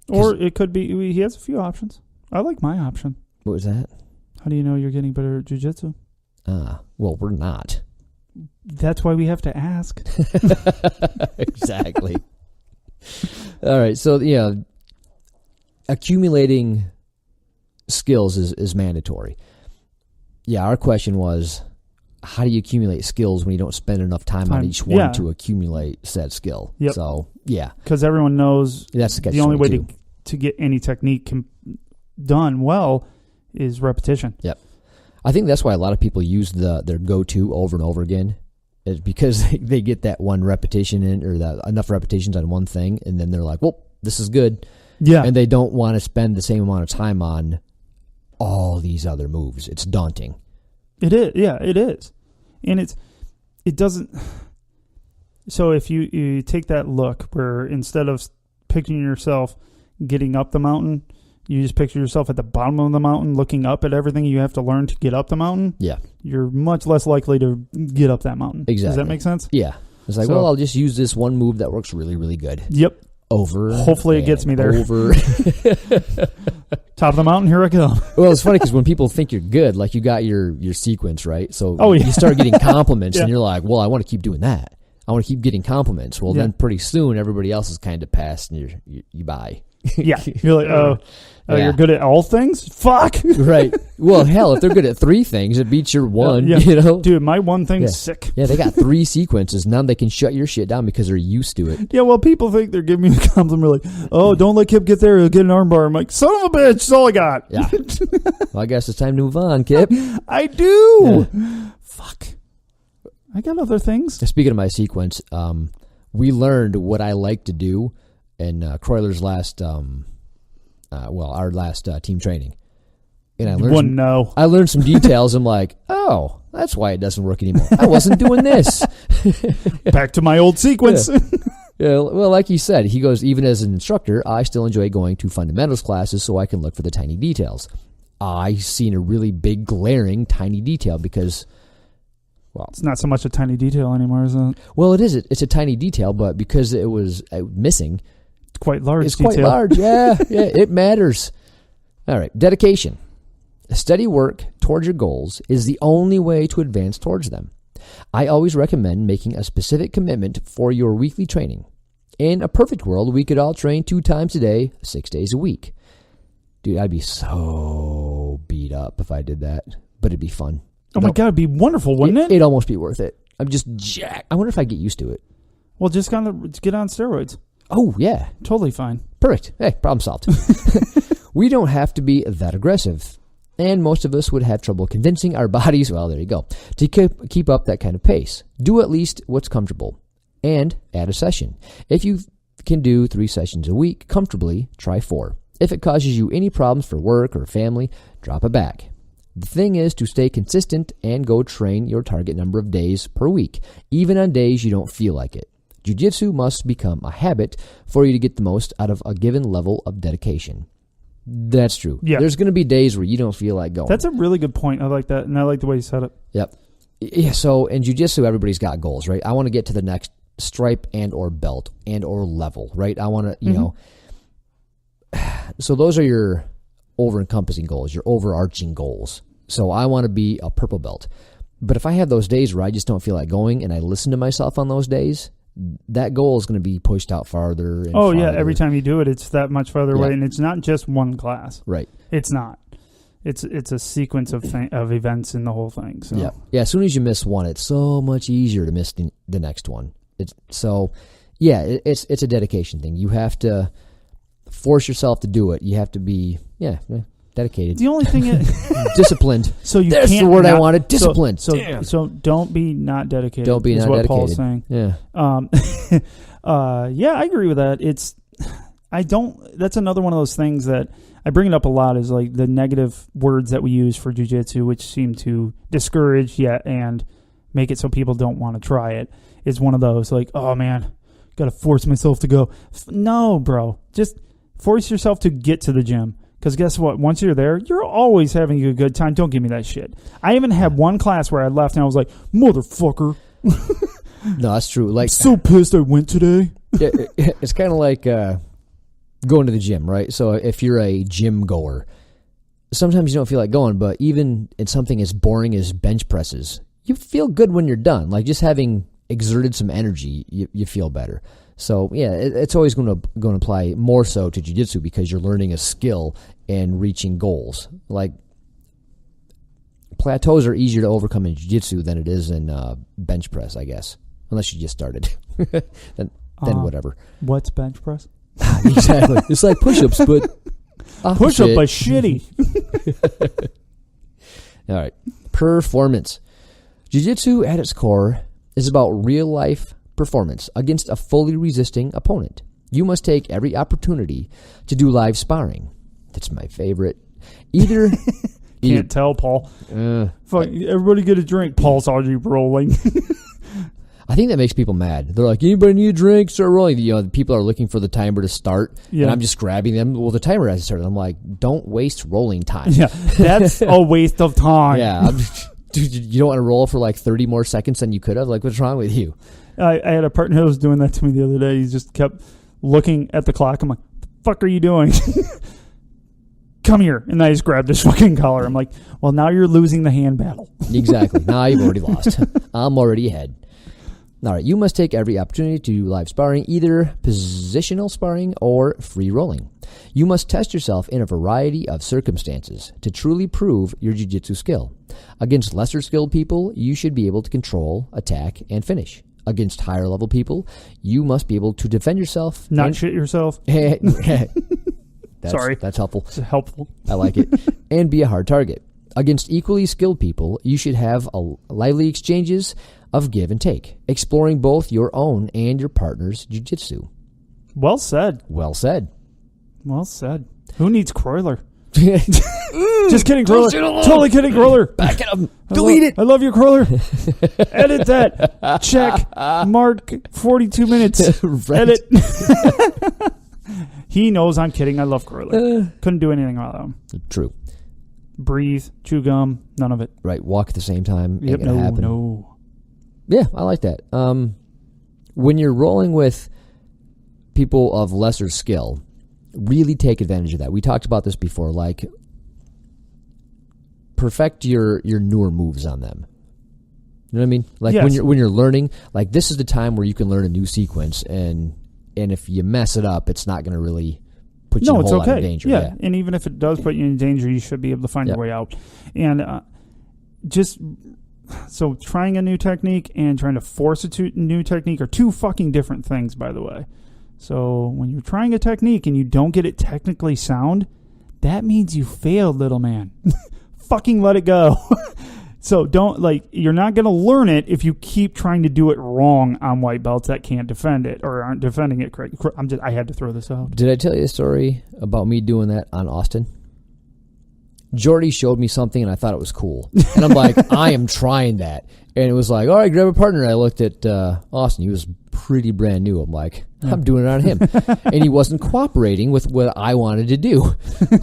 Or it could be, he has a few options. I like my option. What was that? How do you know you're getting better at jiu-jitsu? Well, we're not. That's why we have to ask. Exactly. All right. So, yeah, accumulating skills is mandatory. Yeah, our question was, how do you accumulate skills when you don't spend enough time on each one to accumulate said skill? Yep. So, yeah. Because everyone knows that's the only way to get any technique done well is repetition. Yep. I think that's why a lot of people use their go-to over and over again. It's because they get that one repetition in, or enough repetitions on one thing, and then they're like, well, this is good. Yeah. And they don't want to spend the same amount of time on all these other moves. It's daunting. It is. Yeah, it is. And it doesn't. So if you take that look where instead of picturing yourself getting up the mountain, you just picture yourself at the bottom of the mountain looking up at everything you have to learn to get up the mountain. Yeah. You're much less likely to get up that mountain. Exactly. Does that make sense? Yeah. It's like, well, I'll just use this one move that works really, really good. Yep. Hopefully it gets me there. Top of the mountain, here I come. Well, it's funny because when people think you're good, like you got your sequence, right? So you start getting compliments and you're like, well, I want to keep doing that. I want to keep getting compliments. Well, then pretty soon everybody else is kind of passed and you buy. Yeah. You're like, you're good at all things? Fuck. Right. Well, hell, if they're good at 3 things, it beats your one, you know? Dude, my one thing's sick. Yeah, they got 3 sequences. Now they can shut your shit down because they're used to it. Yeah, well, people think they're giving me a compliment. They're like, oh, don't let Kip get there. He'll get an armbar. I'm like, son of a bitch, that's all I got. Yeah. Well, I guess it's time to move on, Kip. I do. Yeah. Fuck. I got other things. Speaking of my sequence, we learned what I like to do in Croyler's last, our last team training. And I learned I learned some details. I'm like, oh, that's why it doesn't work anymore. I wasn't doing this. Back to my old sequence. Yeah, well, like he said, he goes, even as an instructor, I still enjoy going to fundamentals classes so I can look for the tiny details. I seen a really big, glaring, tiny detail because, well, it's not so much a tiny detail anymore, is it? Well, it is. It's a tiny detail, but because it was missing, it's quite large. It's quite large. Yeah, it matters. All right, dedication. Steady work towards your goals is the only way to advance towards them. I always recommend making a specific commitment for your weekly training. In a perfect world, we could all train 2 times a day, 6 days a week. Dude, I'd be so beat up if I did that, but it'd be fun. Oh my God, it'd be wonderful, wouldn't it? It'd almost be worth it. I'm just jacked. I wonder if I get used to it. Well, just kind of get on steroids. Oh, yeah. Totally fine. Perfect. Hey, problem solved. We don't have to be that aggressive. And most of us would have trouble convincing our bodies, well, there you go, to keep up that kind of pace. Do at least what's comfortable. And add a session. If you can do 3 sessions a week comfortably, try 4. If it causes you any problems for work or family, drop it back. The thing is to stay consistent and go train your target number of days per week, even on days you don't feel like it. Jiu-Jitsu must become a habit for you to get the most out of a given level of dedication. That's true. Yeah. There's going to be days where you don't feel like going. That's a really good point. I like that, and I like the way you said it. Yep. Yeah, so in Jiu-Jitsu, everybody's got goals, right? I want to get to the next stripe and or belt and or level, right? I want to, you know. So those are your over-encompassing goals, your overarching goals. So I want to be a purple belt. But if I have those days where I just don't feel like going and I listen to myself on those days, that goal is going to be pushed out farther and farther. Yeah, every time you do it, it's that much farther away, and it's not just one class. Right. It's not. It's a sequence of events in the whole thing. So. Yeah. As soon as you miss one, it's so much easier to miss the next one. It's a dedication thing. You have to force yourself to do it. You have to be dedicated. The only thing is disciplined. So you That's can't the word I wanted. Disciplined. So don't be not dedicated. Don't be is not what dedicated. Paul's saying. Yeah. I agree with that. That's another one of those things that I bring it up a lot, is like the negative words that we use for jiu-jitsu, which seem to discourage and make it so people don't want to try it. Is one of those like, oh man, got to force myself to go. No, bro, just force yourself to get to the gym. Because guess what? Once you're there, you're always having a good time. Don't give me that shit. I even had one class where I left and I was like, motherfucker. No, that's true. Like, I'm so pissed I went today. It's kind of like the going to the gym, right? So if you're a gym goer, sometimes you don't feel like going, but even in something as boring as bench presses, you feel good when you're done. Like just having exerted some energy, you feel better. So yeah, it's always going to apply more so to jiu-jitsu because you're learning a skill and reaching goals. Like plateaus are easier to overcome in jiu-jitsu than it is in bench press, I guess, unless you just started. then whatever. What's bench press? Exactly. It's like push-ups, but push-up, but shitty. All right. Performance. Jiu-jitsu at its core is about real-life performance against a fully resisting opponent. You must take every opportunity to do live sparring. That's my favorite. Can't tell, Paul. Fuck, everybody get a drink. Paul's already rolling. I think that makes people mad. They're like, anybody need a drink? Start rolling. You know, people are looking for the timer to start, and I'm just grabbing them. Well, the timer hasn't started. I'm like, don't waste rolling time. Yeah, that's a waste of time. Yeah, dude, you don't want to roll for like 30 more seconds than you could have? Like, what's wrong with you? I had a partner who was doing that to me the other day. He just kept looking at the clock. I'm like, what the fuck are you doing? Come here. And I just grabbed his fucking collar. I'm like, well, now you're losing the hand battle. Exactly. Now you've already lost. I'm already ahead. All right, you must take every opportunity to do live sparring, either positional sparring or free rolling. You must test yourself in a variety of circumstances to truly prove your jiu-jitsu skill. Against lesser skilled people, you should be able to control, attack, and finish. Against higher level people, you must be able to defend yourself. Not shit yourself. Sorry. That's helpful. It's helpful. I like it. And be a hard target. Against equally skilled people, you should have lively exchanges of give and take, exploring both your own and your partner's jiu-jitsu. Well said. Well said. Well said. Who needs Croyler? Just kidding, Croyler. Totally kidding, Croyler. Back at him. Delete it. I love you, Croyler. Edit that. Check. Mark 42 minutes. Edit. He knows I'm kidding. I love Croyler. Couldn't do anything without him. True. Breathe, chew gum, none of it. Right. Walk at the same time. Yep. No. Yeah, I like that. When you're rolling with people of lesser skill, really take advantage of that. We talked about this before, like perfect your newer moves on them. You know what I mean? Like yes. when you're learning, like this is the time where you can learn a new sequence, and if you mess it up, it's not going to really put you in a whole lot of danger. Yeah, and even if it does put you in danger, you should be able to find your way out. And so trying a new technique and trying to force a new technique are two fucking different things, by the way. So when you're trying a technique and you don't get it technically sound, that means you failed, little man. Fucking let it go. So you're not going to learn it if you keep trying to do it wrong on white belts that can't defend it or aren't defending it correctly. I had to throw this out. Did I tell you a story about me doing that on Austin? Jordy showed me something and I thought it was cool. And I'm like, I am trying that. And it was like, all right, grab a partner. I looked at Austin. He was pretty brand new. I'm like, I'm doing it on him. And he wasn't cooperating with what I wanted to do.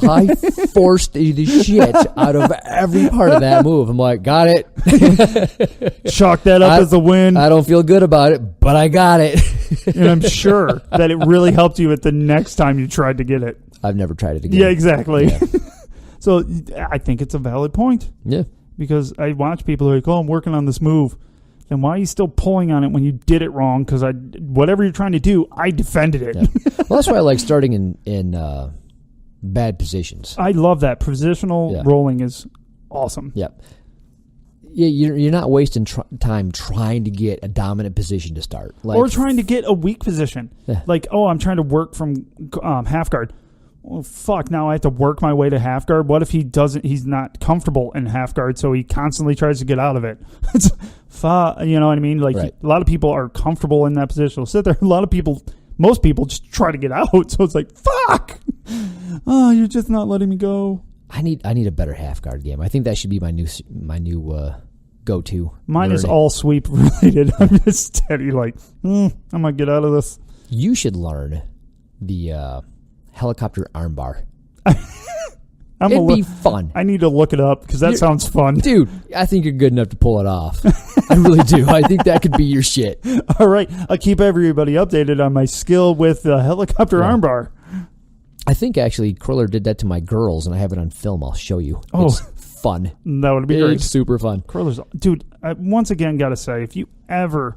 I forced the shit out of every part of that move. I'm like, got it. Chalk that up as a win. I don't feel good about it, but I got it. And I'm sure that it really helped you at the next time you tried to get it. I've never tried it again. Yeah, exactly. Yeah. So I think it's a valid point. Yeah. Because I watch people who are like, oh, I'm working on this move. Then why are you still pulling on it when you did it wrong? Because whatever you're trying to do, I defended it. Yeah. Well, that's why I like starting in bad positions. I love that. Positional rolling is awesome. Yep. Yeah, you're not wasting time trying to get a dominant position to start. Or trying to get a weak position. Yeah. Like, oh, I'm trying to work from half guard. Well, fuck, now I have to work my way to half guard. What if he's not comfortable in half guard, so he constantly tries to get out of it? You know what I mean? Like, right. A lot of people are comfortable in that position. They'll sit there. Most people just try to get out. So it's like, fuck. Oh, you're just not letting me go. I need a better half guard game. I think that should be my new go-to. Mine is all sweep related. I'm just steady like, I might get out of this. You should learn the helicopter armbar. It'd be fun. I need to look it up because that sounds fun. Dude, I think you're good enough to pull it off. I really do. I think that could be your shit. All right. I'll keep everybody updated on my skill with the helicopter armbar. I think actually Cruller did that to my girls, and I have it on film. I'll show you. Oh. It's fun. That would be great. It's super fun. Curler's, dude, I once again got to say, if you ever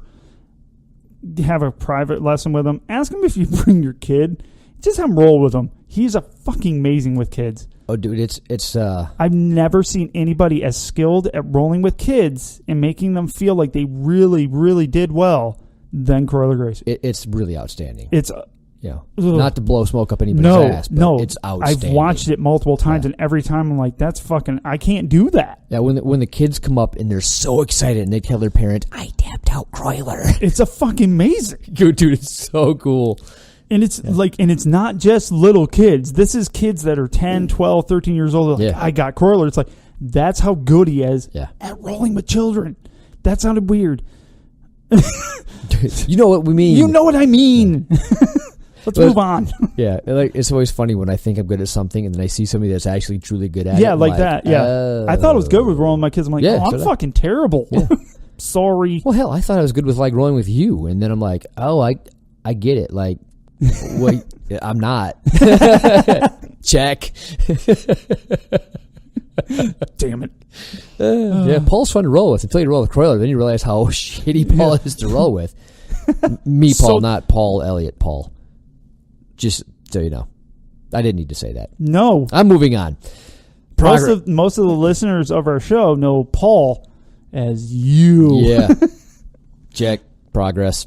have a private lesson with him, ask him if you bring your kid. Just have him roll with him. He's a fucking amazing with kids. Oh, dude, it's I've never seen anybody as skilled at rolling with kids and making them feel like they really, really did well than Cruller Gracie. It's really outstanding. It's not to blow smoke up anybody's ass, but it's outstanding. I've watched it multiple times, and every time I'm like, that's fucking, I can't do that. Yeah, when the kids come up and they're so excited and they tell their parent, I tapped out Croyler. It's a fucking amazing. Dude, it's so cool. And it's and it's not just little kids. This is kids that are 10, 12, 13 years old. Like, I got Croyler. It's like, that's how good he is at rolling with children. That sounded weird. You know what we mean. You know what I mean. Let's move on. Yeah, it's always funny when I think I'm good at something and then I see somebody that's actually truly good at it. Yeah, like that. Yeah, I thought it was good with rolling my kids. I'm like, I'm fucking terrible. Yeah. Sorry. Well, hell, I thought I was good with like rolling with you, and then I'm like, oh, I get it. Like, wait, I'm not. Check. Damn it. Yeah, Paul's fun to roll with until you roll with Croyler. Then you realize how shitty Paul is to roll with. Me, Paul, not Paul Elliot, Paul. Just so you know. I didn't need to say that. No. I'm moving on. Most of the listeners of our show know Paul as you. Yeah. Check. Progress.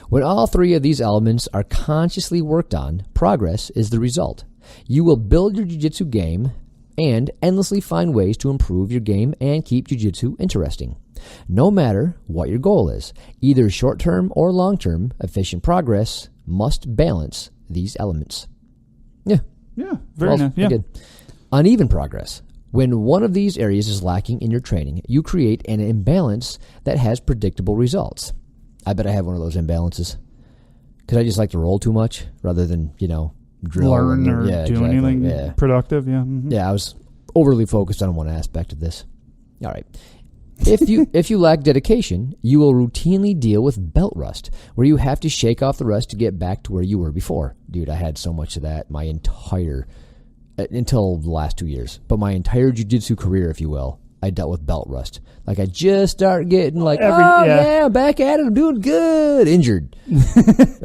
When all three of these elements are consciously worked on, progress is the result. You will build your jiu-jitsu game and endlessly find ways to improve your game and keep jiu-jitsu interesting. No matter what your goal is, either short-term or long-term, efficient progress must balance these elements. Yeah. Yeah. Very nice. Yeah. Good. Uneven progress. When one of these areas is lacking in your training, you create an imbalance that has predictable results. I bet I have one of those imbalances. Because I just like to roll too much rather than, drill. Learn or do anything productive. Yeah. Mm-hmm. Yeah, I was overly focused on one aspect of this. All right. If you lack dedication, you will routinely deal with belt rust, where you have to shake off the rust to get back to where you were before. Dude, I had so much of that until the last 2 years. But my entire jiu-jitsu career, if you will, I dealt with belt rust. Like, I just start getting like, I'm back at it, I'm doing good. Injured.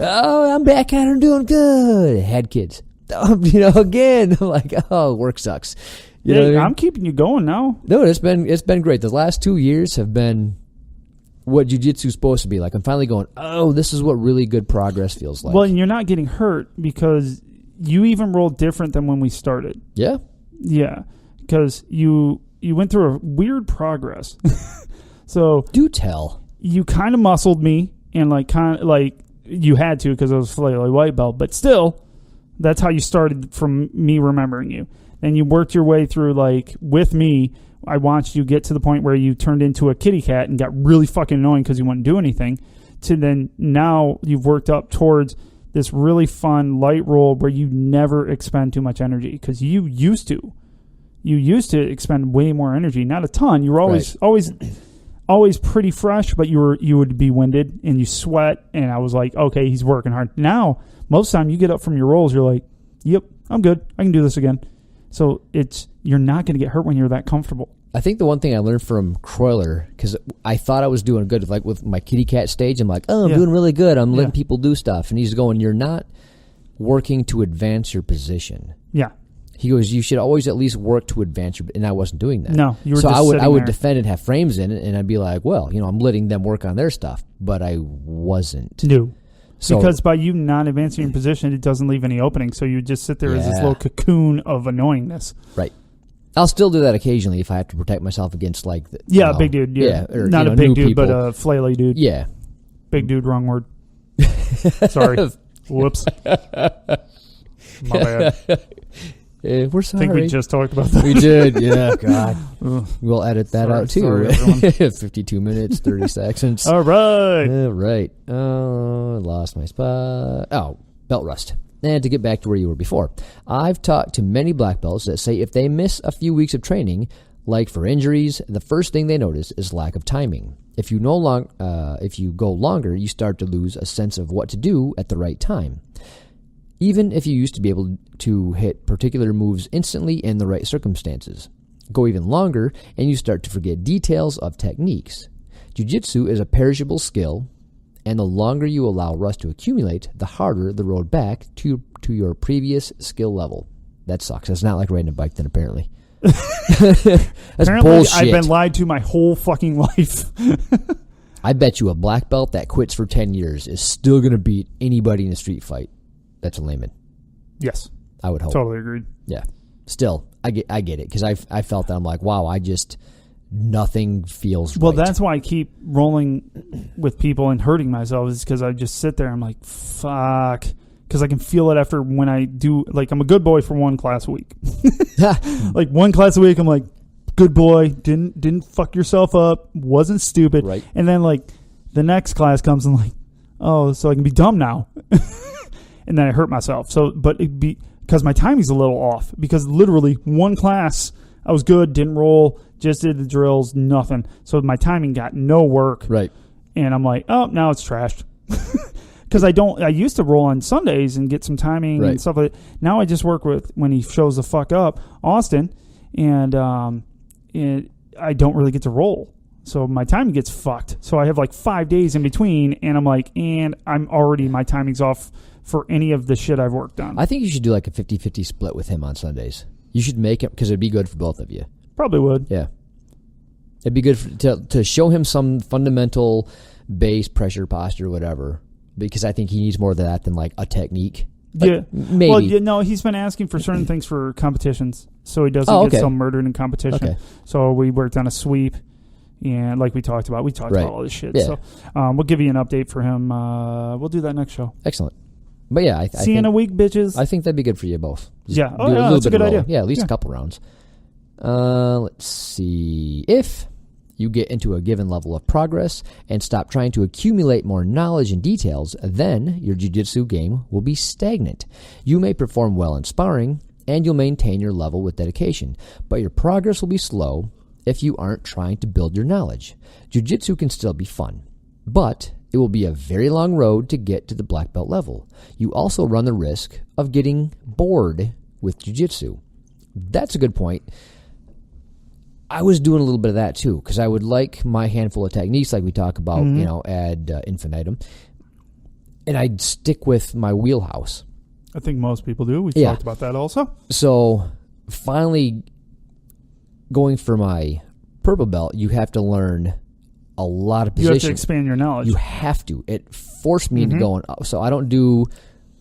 I'm back at it, I'm doing good. Had kids. Again, I'm like, work sucks. You know what I mean? I'm keeping you going now. No, it's been great. The last 2 years have been what jiu-jitsu is supposed to be. Like, I'm finally going, this is what really good progress feels like. Well, and you're not getting hurt because you even rolled different than when we started. Yeah? Yeah, because you went through a weird progress. So do tell. You kind of muscled me, and you had to because I was flaily white belt, but still, that's how you started from me remembering you. And you worked your way through, with me, I watched you get to the point where you turned into a kitty cat and got really fucking annoying because you wouldn't do anything, to then now you've worked up towards this really fun light roll where you never expend too much energy because you used to. You used to expend way more energy, not a ton. You were always pretty fresh, but you would be winded and you sweat. And I was like, okay, he's working hard. Now, most of the time you get up from your rolls, you're like, yep, I'm good. I can do this again. So you're not going to get hurt when you're that comfortable. I think the one thing I learned from Croyler, because I thought I was doing good, like with my kitty cat stage, I'm like, I'm doing really good. I'm letting people do stuff. And he's going, you're not working to advance your position. Yeah. He goes, you should always at least work to advance your... And I wasn't doing that. No, you were so just I would there. defend and have frames in it, and I'd be like, well, I'm letting them work on their stuff. But I wasn't. No. So, because by you not advancing your position, it doesn't leave any opening. So you just sit there as this little cocoon of annoyingness. Right. I'll still do that occasionally if I have to protect myself against big dude. Yeah. Or, not a big dude, people. but a flaily dude. Yeah. Big dude, wrong word. Sorry. Whoops. My bad. We're sorry. I think we just talked about that. We did, yeah. God. We'll edit that out, too. Sorry, 52 minutes, 30 seconds. All right. All right. Lost my spot. Oh, belt rust. And to get back to where you were before, I've talked to many black belts that say if they miss a few weeks of training, like for injuries, the first thing they notice is lack of timing. If you go longer, you start to lose a sense of what to do at the right time. even if you used to be able to hit particular moves instantly in the right circumstances. Go even longer, and you start to forget details of techniques. Jiu-Jitsu is a perishable skill, and the longer you allow rust to accumulate, the harder the road back to your previous skill level. That sucks. It's not like riding a bike then, apparently. That's apparently, bullshit. I've been lied to my whole fucking life. I bet you a black belt that quits for 10 years is still going to beat anybody in a street fight that's a layman. Yes. I would hope. Totally agreed. Yeah. Still, I get it, because I felt that. I'm like, wow, nothing feels right. Well, that's why I keep rolling with people and hurting myself, is because I just sit there. I'm like, fuck. Because I can feel it after when I do, like, I'm a good boy for one class a week. Like, one class a week, I'm like, good boy, didn't fuck yourself up, wasn't stupid. Right. And then, like, the next class comes and, like, oh, so I can be dumb now. And then I hurt myself. So, but because my timing's a little off. Because literally, one class, I was good, didn't roll, just did the drills, nothing. So my timing got no work. Right. And I'm like, oh, now it's trashed. Because I used to roll on Sundays and get some timing and stuff like that. Now I just work with, when he shows the fuck up, Austin, and I don't really get to roll. So my timing gets fucked. So I have like 5 days in between, and I'm like, my timing's off for any of the shit I've worked on. I think you should do like a 50-50 split with him on Sundays. You should make it, because it'd be good for both of you. Probably would. Yeah. It'd be good to show him some fundamental base, pressure, posture, whatever, because I think he needs more of that than like a technique. Like, yeah. Maybe. Well, no, he's been asking for certain things for competitions, so he doesn't get so murdered in competition. Okay. So we worked on a sweep, and like we talked about about all this shit. Yeah. So we'll give you an update for him. We'll do that next show. Excellent. But yeah, I See think, you in a week, bitches. I think that'd be good for you both. Just yeah. Oh, do yeah, that's a good idea. Yeah, at least a couple rounds. Let's see. If you get into a given level of progress and stop trying to accumulate more knowledge and details, then your jiu-jitsu game will be stagnant. You may perform well in sparring, and you'll maintain your level with dedication, but your progress will be slow if you aren't trying to build your knowledge. Jiu-jitsu can still be fun, but it will be a very long road to get to the black belt level. You also run the risk of getting bored with jiu-jitsu. That's a good point. I was doing a little bit of that too, because I would like my handful of techniques, like we talk about, ad infinitum, and I'd stick with my wheelhouse. I think most people do. We've talked about that also. So finally, going for my purple belt, you have to learn a lot of positions. You have to expand your knowledge. You have to. It forced me into going. So I don't do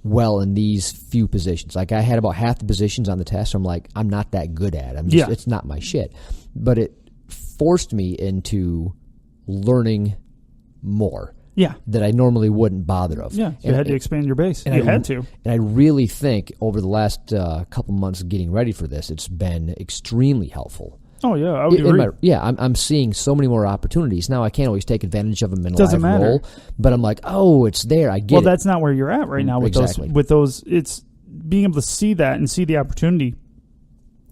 well in these few positions. Like I had about half the positions on the test. So I'm like, I'm not that good at. It's not my shit. But it forced me into learning more. Yeah. That I normally wouldn't bother of. Yeah. You had to expand your base. You had to. And I really think over the last couple months getting ready for this, it's been extremely helpful. Oh, yeah, I would agree. I'm seeing so many more opportunities. Now, I can't always take advantage of them in a Doesn't live matter. role, but I'm like, oh, it's there. I get it. Well, that's not where you're at right now with exactly. those. It's being able to see that and see the opportunity.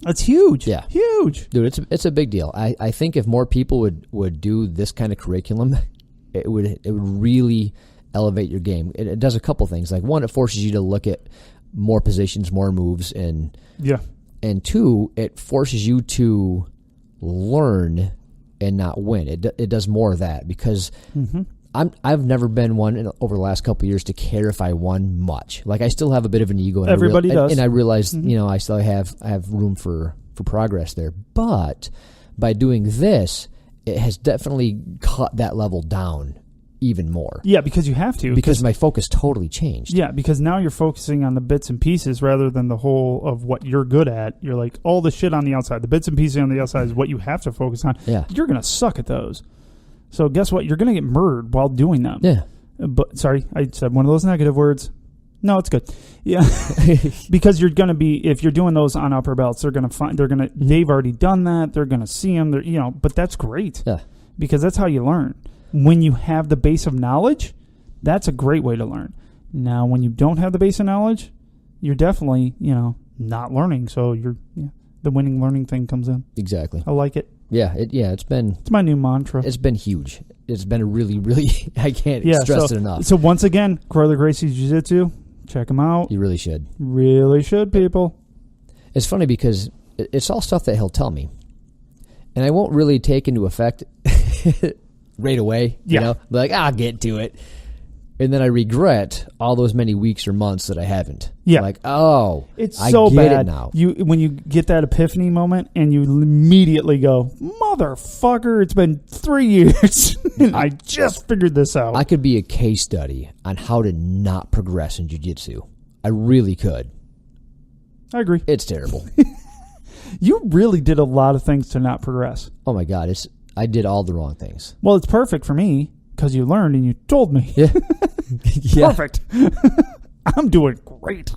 That's huge. Yeah. Huge. Dude, it's a big deal. I think if more people would do this kind of curriculum, it would really elevate your game. It does a couple things. Like, one, it forces you to look at more positions, more moves, and two, it forces you to learn and not win. It does more of that, because I've never been one over the last couple of years to care if I won much. Like, I still have a bit of an ego. And Everybody does. And I realize, I still have room for progress there. But by doing this, it has definitely cut that level down even more. Yeah, because you have to. Because my focus totally changed. Yeah, because now you're focusing on the bits and pieces rather than the whole of what you're good at. You're like, all the shit on the outside. The bits and pieces on the outside is what you have to focus on. Yeah. You're going to suck at those. So guess what? You're going to get murdered while doing them. Yeah. But sorry, I said one of those negative words. No, it's good. Yeah. Because you're going to be, if you're doing those on upper belts, they've already done that. They're going to see them. But that's great. Yeah. Because that's how you learn. When you have the base of knowledge, that's a great way to learn. Now, when you don't have the base of knowledge, you're definitely, not learning. So the winning learning thing comes in. Exactly. I like it. Yeah, it's my new mantra. It's been huge. It's been a really, really, I can't stress it enough. So once again, Corley Gracie's Jiu Jitsu, Check them out. You really should. Really should, people. It's funny because it's all stuff that he'll tell me. And I won't really take into effect right away. Yeah. You know, like, I'll get to it. And then I regret all those many weeks or months that I haven't. Yeah. Like, oh, it's I so get bad it now. When you get that epiphany moment and you immediately go, motherfucker, it's been 3 years and I just figured this out. I could be a case study on how to not progress in jiu-jitsu. I really could. I agree. It's terrible. You really did a lot of things to not progress. Oh my God, I did all the wrong things. Well, it's perfect for me because you learned and you told me. Yeah. Yeah. Perfect. I'm doing great.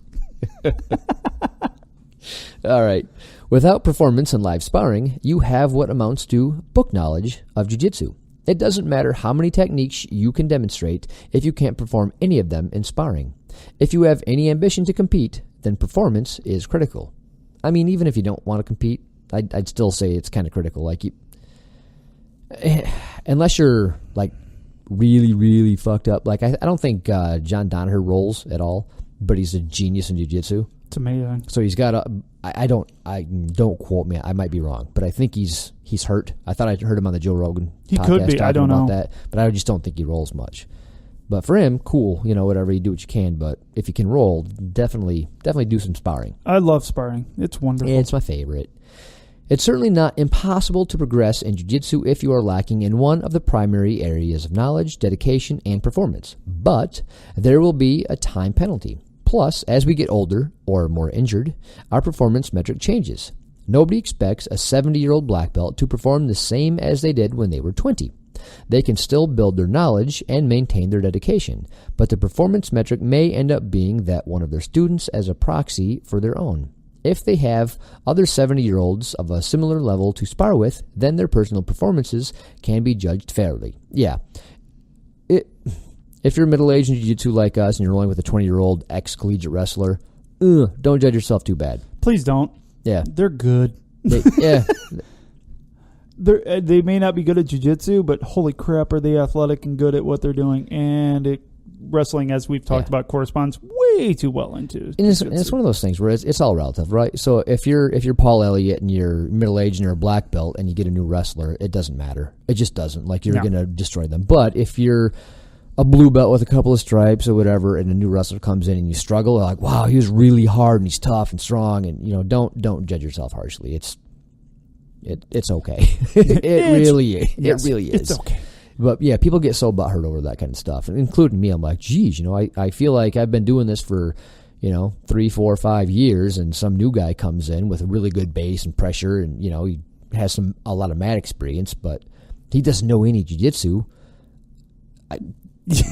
All right. Without performance and live sparring, you have what amounts to book knowledge of jiu-jitsu. It doesn't matter how many techniques you can demonstrate if you can't perform any of them in sparring. If you have any ambition to compete, then performance is critical. I mean, even if you don't want to compete, I'd still say it's kind of critical. Like, unless you're like really, really fucked up. Like, I don't think John Danaher rolls at all, but he's a genius in jiu-jitsu. It's amazing. So he's got I don't quote me. I might be wrong, but I think he's hurt. I thought I heard him on the Joe Rogan. He podcast could be. I don't about know that, but I just don't think he rolls much. But for him, cool. You know, whatever, you do what you can. But if you can roll, definitely do some sparring. I love sparring. It's wonderful. It's my favorite. It's certainly not impossible to progress in jiu-jitsu if you are lacking in one of the primary areas of knowledge, dedication, and performance. But there will be a time penalty. Plus, as we get older or more injured, our performance metric changes. Nobody expects a 70-year-old black belt to perform the same as they did when they were 20. They can still build their knowledge and maintain their dedication, but the performance metric may end up being that one of their students as a proxy for their own. If they have other 70-year-olds of a similar level to spar with, then their personal performances can be judged fairly. Yeah. If you're middle-aged in jiu-jitsu like us and you're rolling with a 20-year-old ex-collegiate wrestler, don't judge yourself too bad. Please don't. Yeah. They're good. Yeah. They may not be good at jiu-jitsu, but holy crap, are they athletic and good at what they're doing. And wrestling, as we've talked about, corresponds way too well into and it's one of those things where it's all relative, right? So if you're Paul Elliot and you're middle-aged and you're a black belt and you get a new wrestler, it doesn't matter. It just doesn't. Like, you're going to destroy them. But if you're a blue belt with a couple of stripes or whatever, and a new wrestler comes in and you struggle, like, wow, he was really hard and he's tough and strong, and don't judge yourself harshly. It's okay. It really is. It's okay. But yeah, people get so butthurt over that kind of stuff, and including me. I'm like, geez, I feel like I've been doing this for 3, 4, 5 years, and some new guy comes in with a really good base and pressure, and he has a lot of mat experience, but he doesn't know any jiu-jitsu.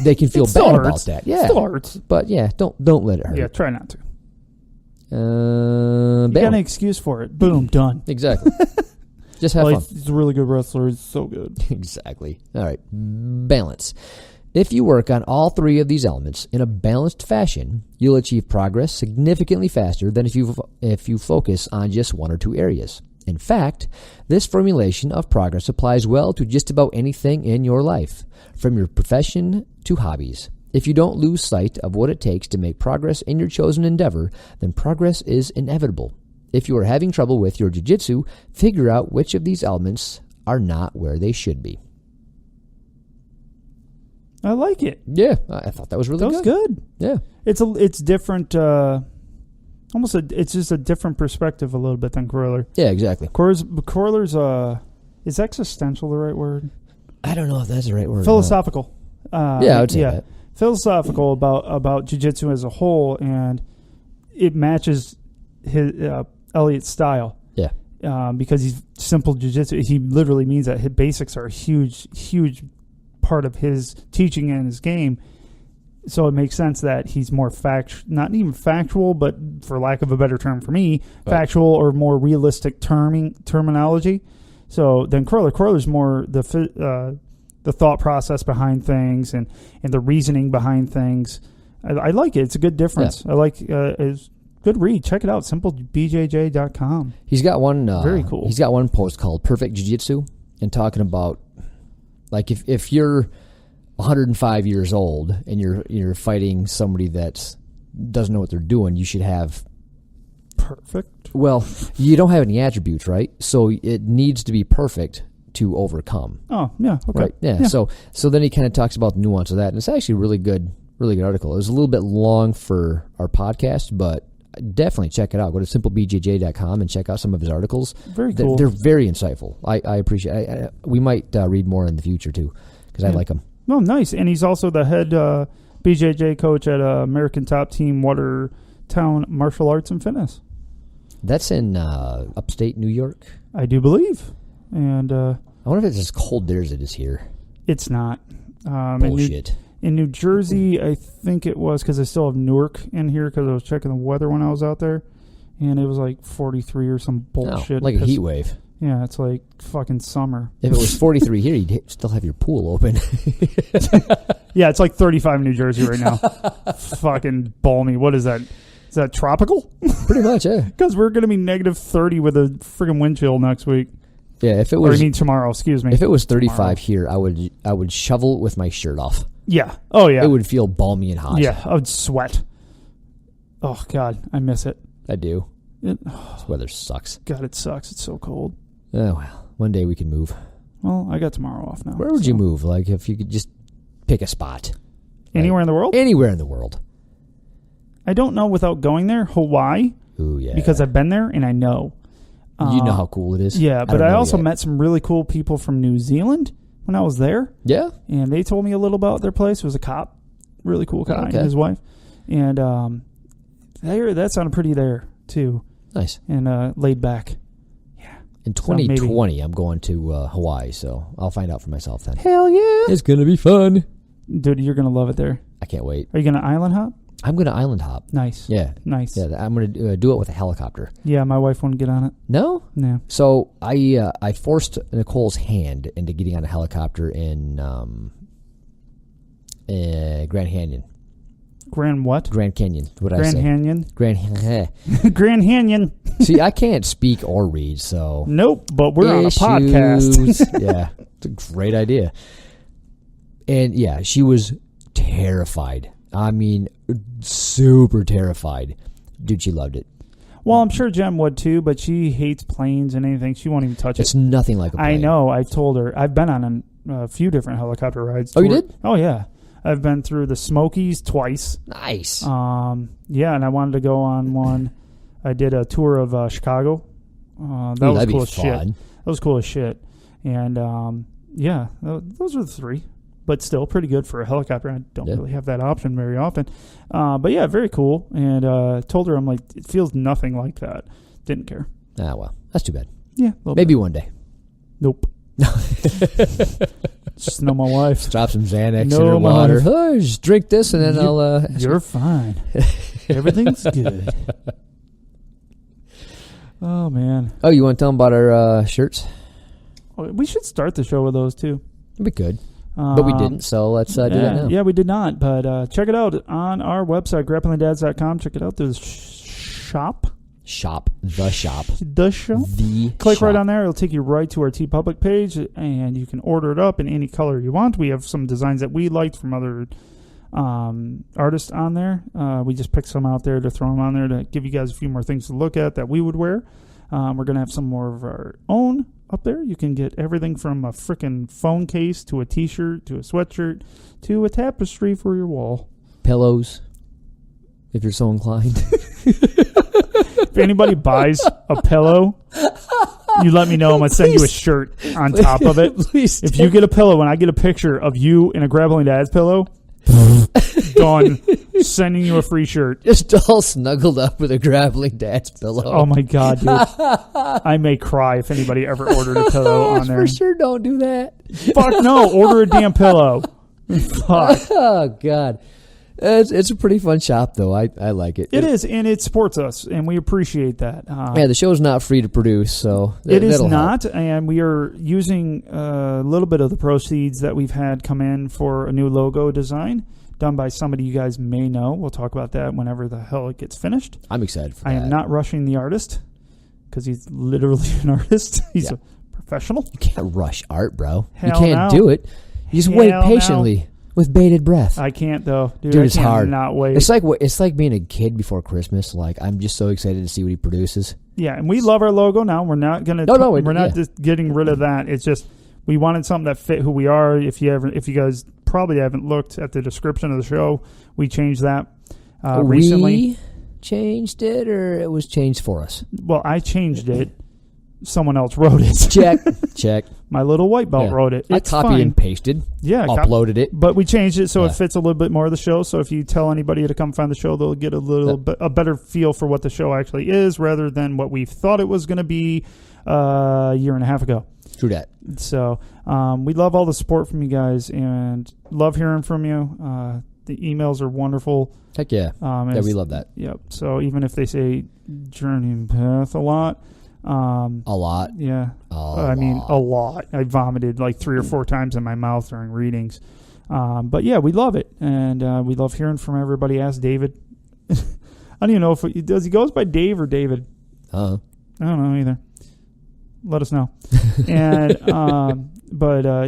They can feel bad about that. Yeah, still hurts. But yeah, don't let it hurt. Yeah, try not to. You got an excuse for it. Boom, done. Exactly. Just have fun. He's a really good wrestler. He's so good. Exactly. All right. Balance. If you work on all three of these elements in a balanced fashion, you'll achieve progress significantly faster than if you focus on just one or two areas. In fact, this formulation of progress applies well to just about anything in your life, from your profession to hobbies. If you don't lose sight of what it takes to make progress in your chosen endeavor, then progress is inevitable. If you are having trouble with your jiu-jitsu, figure out which of these elements are not where they should be. I like it. Yeah, I thought that was really good. That was good. Yeah. It's different, it's just a different perspective a little bit than Coroller. Yeah, exactly. Coroller's, is existential the right word? I don't know if that's the right word. Philosophical. Yeah, I would say that. Philosophical about jiu-jitsu as a whole, and it matches his Elliot's style. Yeah. Because he's simple jiu-jitsu. He literally means that his basics are a huge part of his teaching and his game. So it makes sense that he's more not even factual, but for lack of a better term for me, factual or more realistic terminology. So then Coroller's more the thought process behind things and the reasoning behind things. I like it. It's a good difference. Yeah. I like it's good read. Check it out. simplebjj.com. He's got one very cool. He's got one post called Perfect Jiu-Jitsu, and talking about, like, if you're 105 years old and you're fighting somebody that's doesn't know what they're doing, you should have... Perfect. Well, you don't have any attributes, right? So it needs to be perfect to overcome. Oh, yeah. Okay. Right. Yeah. So then he kind of talks about the nuance of that, and it's actually a really good article. It was a little bit long for our podcast, but definitely check it out. Go to simplebjj.com and check out some of his articles. Very cool. They're very insightful. I appreciate it. We might read more in the future, too, because I like them. Oh, nice. And he's also the head BJJ coach at American Top Team Watertown Martial Arts and Fitness. That's in upstate New York? I do believe. And I wonder if it's as cold there as it is here. It's not. Bullshit. In New Jersey, I think it was, because I still have Newark in here because I was checking the weather when I was out there, and it was like 43 or some bullshit. Like a heat wave. Yeah, it's like fucking summer. If it was 43 here, you'd still have your pool open. Yeah, it's like 35 in New Jersey right now. Fucking balmy. What is that? Is that tropical? Pretty much, yeah. Because we're going to be negative 30 with a freaking wind chill next week. Yeah, if it was... tomorrow, excuse me. If it was 35 here, I would shovel with my shirt off. Yeah. Oh, yeah. It would feel balmy and hot. Yeah, I would sweat. Oh, God, I miss it. I do. This weather sucks. God, it sucks. It's so cold. Oh, well. One day we can move. Well, I got tomorrow off now. Where would you move? Like, if you could just pick a spot. Anywhere in the world? Anywhere in the world. I don't know without going there. Hawaii. Ooh, yeah. Because I've been there and I know. You know how cool it is? Yeah, but I also met some really cool people from New Zealand when I was there. Yeah? And they told me a little about their place. It was a cop. Really cool guy and his wife. And that sounded pretty there, too. Nice. And laid back. Yeah. In 2020, I'm going to Hawaii, so I'll find out for myself then. Hell yeah. It's going to be fun. Dude, you're going to love it there. I can't wait. Are you going to island hop? I'm going to island hop. Nice. Yeah. Nice. Yeah, I'm going to do it with a helicopter. Yeah, my wife wouldn't get on it. No? No. So I forced Nicole's hand into getting on a helicopter in Grand Canyon. Grand what? Grand Canyon. What did I Grand say? Canyon. Grand Grand Canyon. See, I can't speak or read, so... Nope, but we're on a podcast. Yeah, it's a great idea. And, yeah, she was terrified. I mean, super terrified. Dude, she loved it. Well, I'm sure Jen would, too, but she hates planes and anything. She won't even touch it. It's nothing like a plane. I know. I told her. I've been on a few different helicopter rides. Oh, you did? Oh, yeah. I've been through the Smokies twice. Nice. Yeah, and I wanted to go on one. I did a tour of Chicago. That was cool as shit. That was cool as shit. And, yeah, those are the three. But still pretty good for a helicopter. I don't really have that option very often. But, yeah, very cool. And told her, I'm like, it feels nothing like that. Didn't care. Ah, well, that's too bad. Yeah. Maybe one day. Nope. Just know my wife. Just drop some Xanax in her water. Oh, just drink this and then I'll... You're fine. Everything's good. Oh, man. Oh, you want to tell them about our shirts? We should start the show with those, too. We could. But we didn't, so let's do that now. Yeah, we did not. But check it out on our website, grapplingdads.com. Check it out. There's shop. The shop. Click right on there. It'll take you right to our TeePublic page, and you can order it up in any color you want. We have some designs that we liked from other artists on there. We just picked some out there to throw them on there to give you guys a few more things to look at that we would wear. We're going to have some more of our own up there. You can get everything from a freaking phone case to a t-shirt to a sweatshirt to a tapestry for your wall. Pillows, if you're so inclined. If anybody buys a pillow, you let me know. I'm going to send you a shirt on top of it. If you get a pillow and I get a picture of you in a Grappling Dads pillow, done. Sending you a free shirt. Just all snuggled up with a Grappling Dads pillow. Oh my God, dude. I may cry if anybody ever ordered a pillow on there. For sure don't do that. Fuck no. Order a damn pillow. Fuck. Oh, God. It's a pretty fun shop, though. I like it. It is, and it supports us, and we appreciate that. Yeah, the show's not free to produce, so it is not, and we are using a little bit of the proceeds that we've had come in for a new logo design done by somebody you guys may know. We'll talk about that whenever the hell it gets finished. I'm excited for that. I am not rushing the artist because he's literally an artist. He's a professional. You can't rush art, bro. Hell you can't no. do it. You just wait patiently. with bated breath. I can't though, dude. It's hard. Not wait. It's like being a kid before Christmas. Like I'm just so excited to see what he produces. Yeah, and we love our logo now. We're not gonna. We're not just getting rid of that. It's just we wanted something that fit who we are. If you guys probably haven't looked at the description of the show, we changed that recently. We changed it, or it was changed for us. Well, I changed it. Someone else wrote it. Check. My little white belt wrote it. I copied and pasted. Yeah, uploaded it. But we changed it so it fits a little bit more of the show. So if you tell anybody to come find the show, they'll get a better feel for what the show actually is, rather than what we thought it was going to be a year and a half ago. True that. So we love all the support from you guys and love hearing from you. The emails are wonderful. Heck yeah. We love that. Yep. So even if they say journey path a lot. A lot. Yeah. A lot. I vomited like 3 or 4 times in my mouth during readings. But yeah, we love it. And we love hearing from everybody. Ask David. I don't even know if he goes by Dave or David. I don't know either. Let us know. And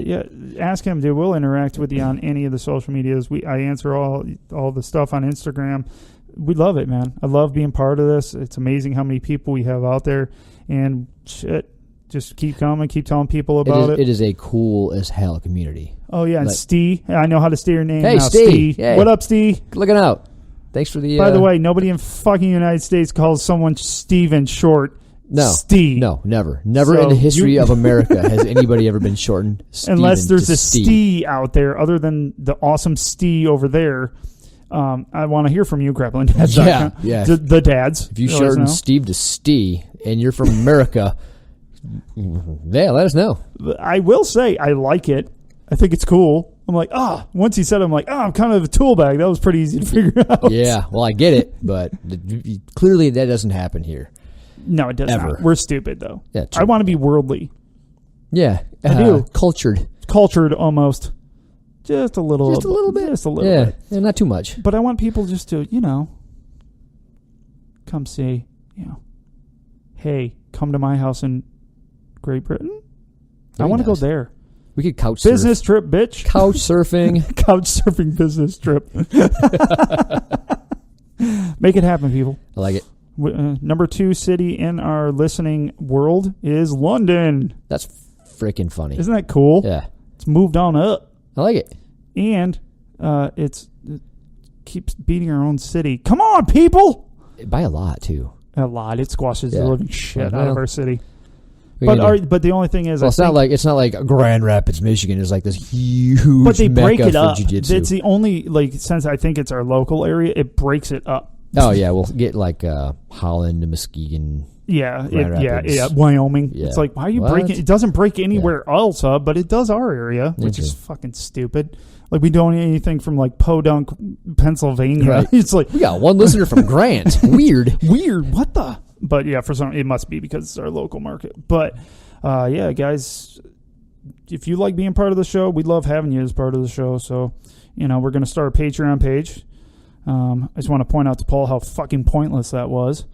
yeah, ask him, dude. We'll interact with you on any of the social medias. I answer all the stuff on Instagram. We love it, man. I love being part of this. It's amazing how many people we have out there. And shit, just keep coming, keep telling people about it. It is a cool as hell community. Oh, yeah, and Steve. I know how to say your name now. Steve. Hey. What up, Steve? Looking out. Thanks for the... By the way, nobody in fucking United States calls someone Steve in short. No. Steve. No, never. Never in the history of America has anybody ever been shortened Steven unless there's a Steve. Steve out there other than the awesome Steve over there. I want to hear from you, Grappling Dads. Yeah. The dads. If you shorten Steve to Steve and you're from America, yeah, let us know. I will say I like it. I think it's cool. I'm like, once he said it, I'm like, I'm kind of a tool bag. That was pretty easy to figure out. Yeah, well, I get it, but clearly that doesn't happen here. No, it does not. We're stupid, though. Yeah, I want to be worldly. Yeah. I do. Cultured almost. Just a little bit. Just a little bit. Yeah, not too much. But I want people just to, come say, hey, come to my house in Great Britain. I want to go there. We could couch surf. Business trip, bitch. Couch surfing. Couch surfing business trip. Make it happen, people. I like it. Number 2 city in our listening world is London. That's freaking funny. Isn't that cool? Yeah. It's moved on up. I like it. And it keeps beating our own city. Come on, people! By a lot, too. A lot. It squashes the living shit out of our city. But the only thing is, it's not like Grand Rapids, Michigan is like this huge. But they break it up. Jiu-Jitsu. It's the only since I think it's our local area, it breaks it up. Oh yeah, we'll get like Holland and Muskegon. Yeah, Wyoming. Yeah. It's like, why are you breaking? It doesn't break anywhere else up, but it does our area, which is fucking stupid. Like we don't need anything from like Podunk, Pennsylvania. Right. It's like we got one listener from Grant. Weird. What the? But yeah, for some it must be because it's our local market. But yeah, guys, if you like being part of the show, we love having you as part of the show. So we're gonna start a Patreon page. I just want to point out to Paul how fucking pointless that was.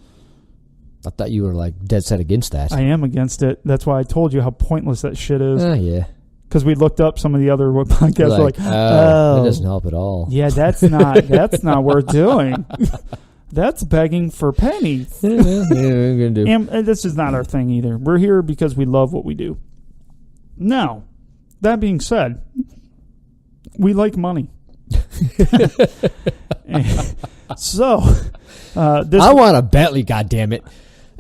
I thought you were like dead set against that. I am against it. That's why I told you how pointless that shit is. Yeah. Because we looked up some of the other podcasts. Like, that doesn't help at all. Yeah, that's not worth doing. That's begging for pennies. Yeah, we're gonna do. And this is not our thing either. We're here because we love what we do. Now, that being said, we like money. So, I want a Bentley, goddammit.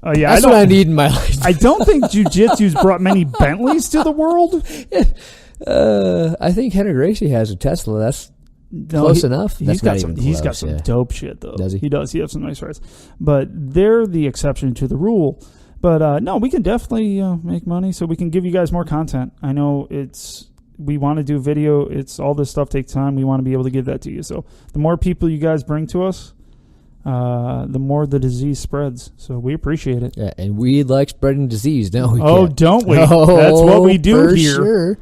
Yeah, that's what I need in my life. I don't think Jiu-Jitsu's brought many Bentleys to the world. I think Henry Gracie has a Tesla. That's close enough. He's got some dope shit, though. Does he? He does. He has some nice rides. But they're the exception to the rule. But no, we can definitely make money so we can give you guys more content. I know we want to do video. It's all this stuff takes time. We want to be able to give that to you. So the more people you guys bring to us, the more the disease spreads. So we appreciate it. Yeah, and we like spreading disease, don't we? Oh, don't we? Oh, that's what we do for here. Sure.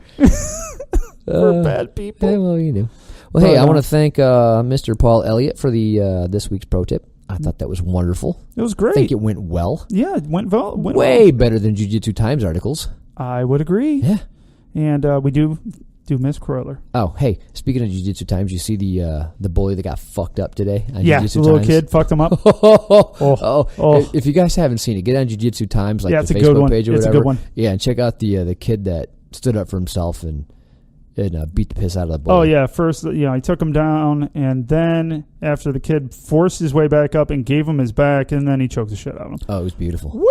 We're bad people. Yeah, well, you do. Well, hey, I want to thank Mr. Paul Elliot for the this week's pro tip. I thought that was wonderful. It was great. I think it went well. Yeah, it went well. Way better than Jiu Jitsu Times articles. I would agree. Yeah. And we do do miss Croiler. Oh, hey, speaking of jiu-jitsu times, you see the bully that got fucked up today on Yeah, Jiu-Jitsu the little Times? kid fucked him up. If you guys haven't seen it, get on Jiu-Jitsu Times, like Yeah, the it's a good Facebook one. page or It's a whatever. good one. Yeah, and check out the kid that stood up for himself and beat the piss out of the bully. Oh, yeah. First, he took him down, and then after the kid forced his way back up and gave him his back, and then he choked the shit out of him. Oh, it was beautiful. Woo!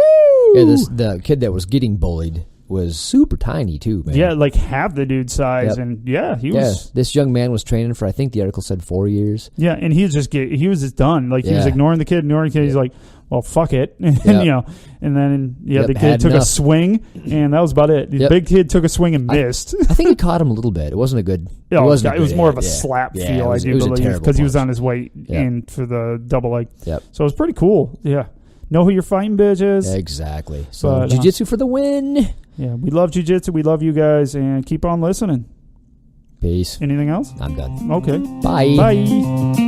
Yeah, the kid that was getting bullied was super tiny, too, man. Yeah, like half the dude's size, Yep. and he was... Yeah, this young man was training for, I think the article said 4 years. Yeah, and he was just done. Like, he was Yeah. ignoring the kid. He's like, well, fuck it. And, Yep. and then, Yep, the had kid took enough. a swing, and that was about it. The Yep. big kid took a swing and missed. I think he caught him a little bit. It wasn't a good... It was more of a yeah. slap Yeah, feel, it was, I it do was a believe, terrible because he was punch. on his way Yep. in for the double leg. Yep. So it was pretty cool. Yeah. Know who you're fighting, bitches. Exactly. So, But, jiu-jitsu for the win. Yeah, we love jiu-jitsu. We love you guys, and keep on listening. Peace. Anything else? I'm done. Okay. Bye. Bye.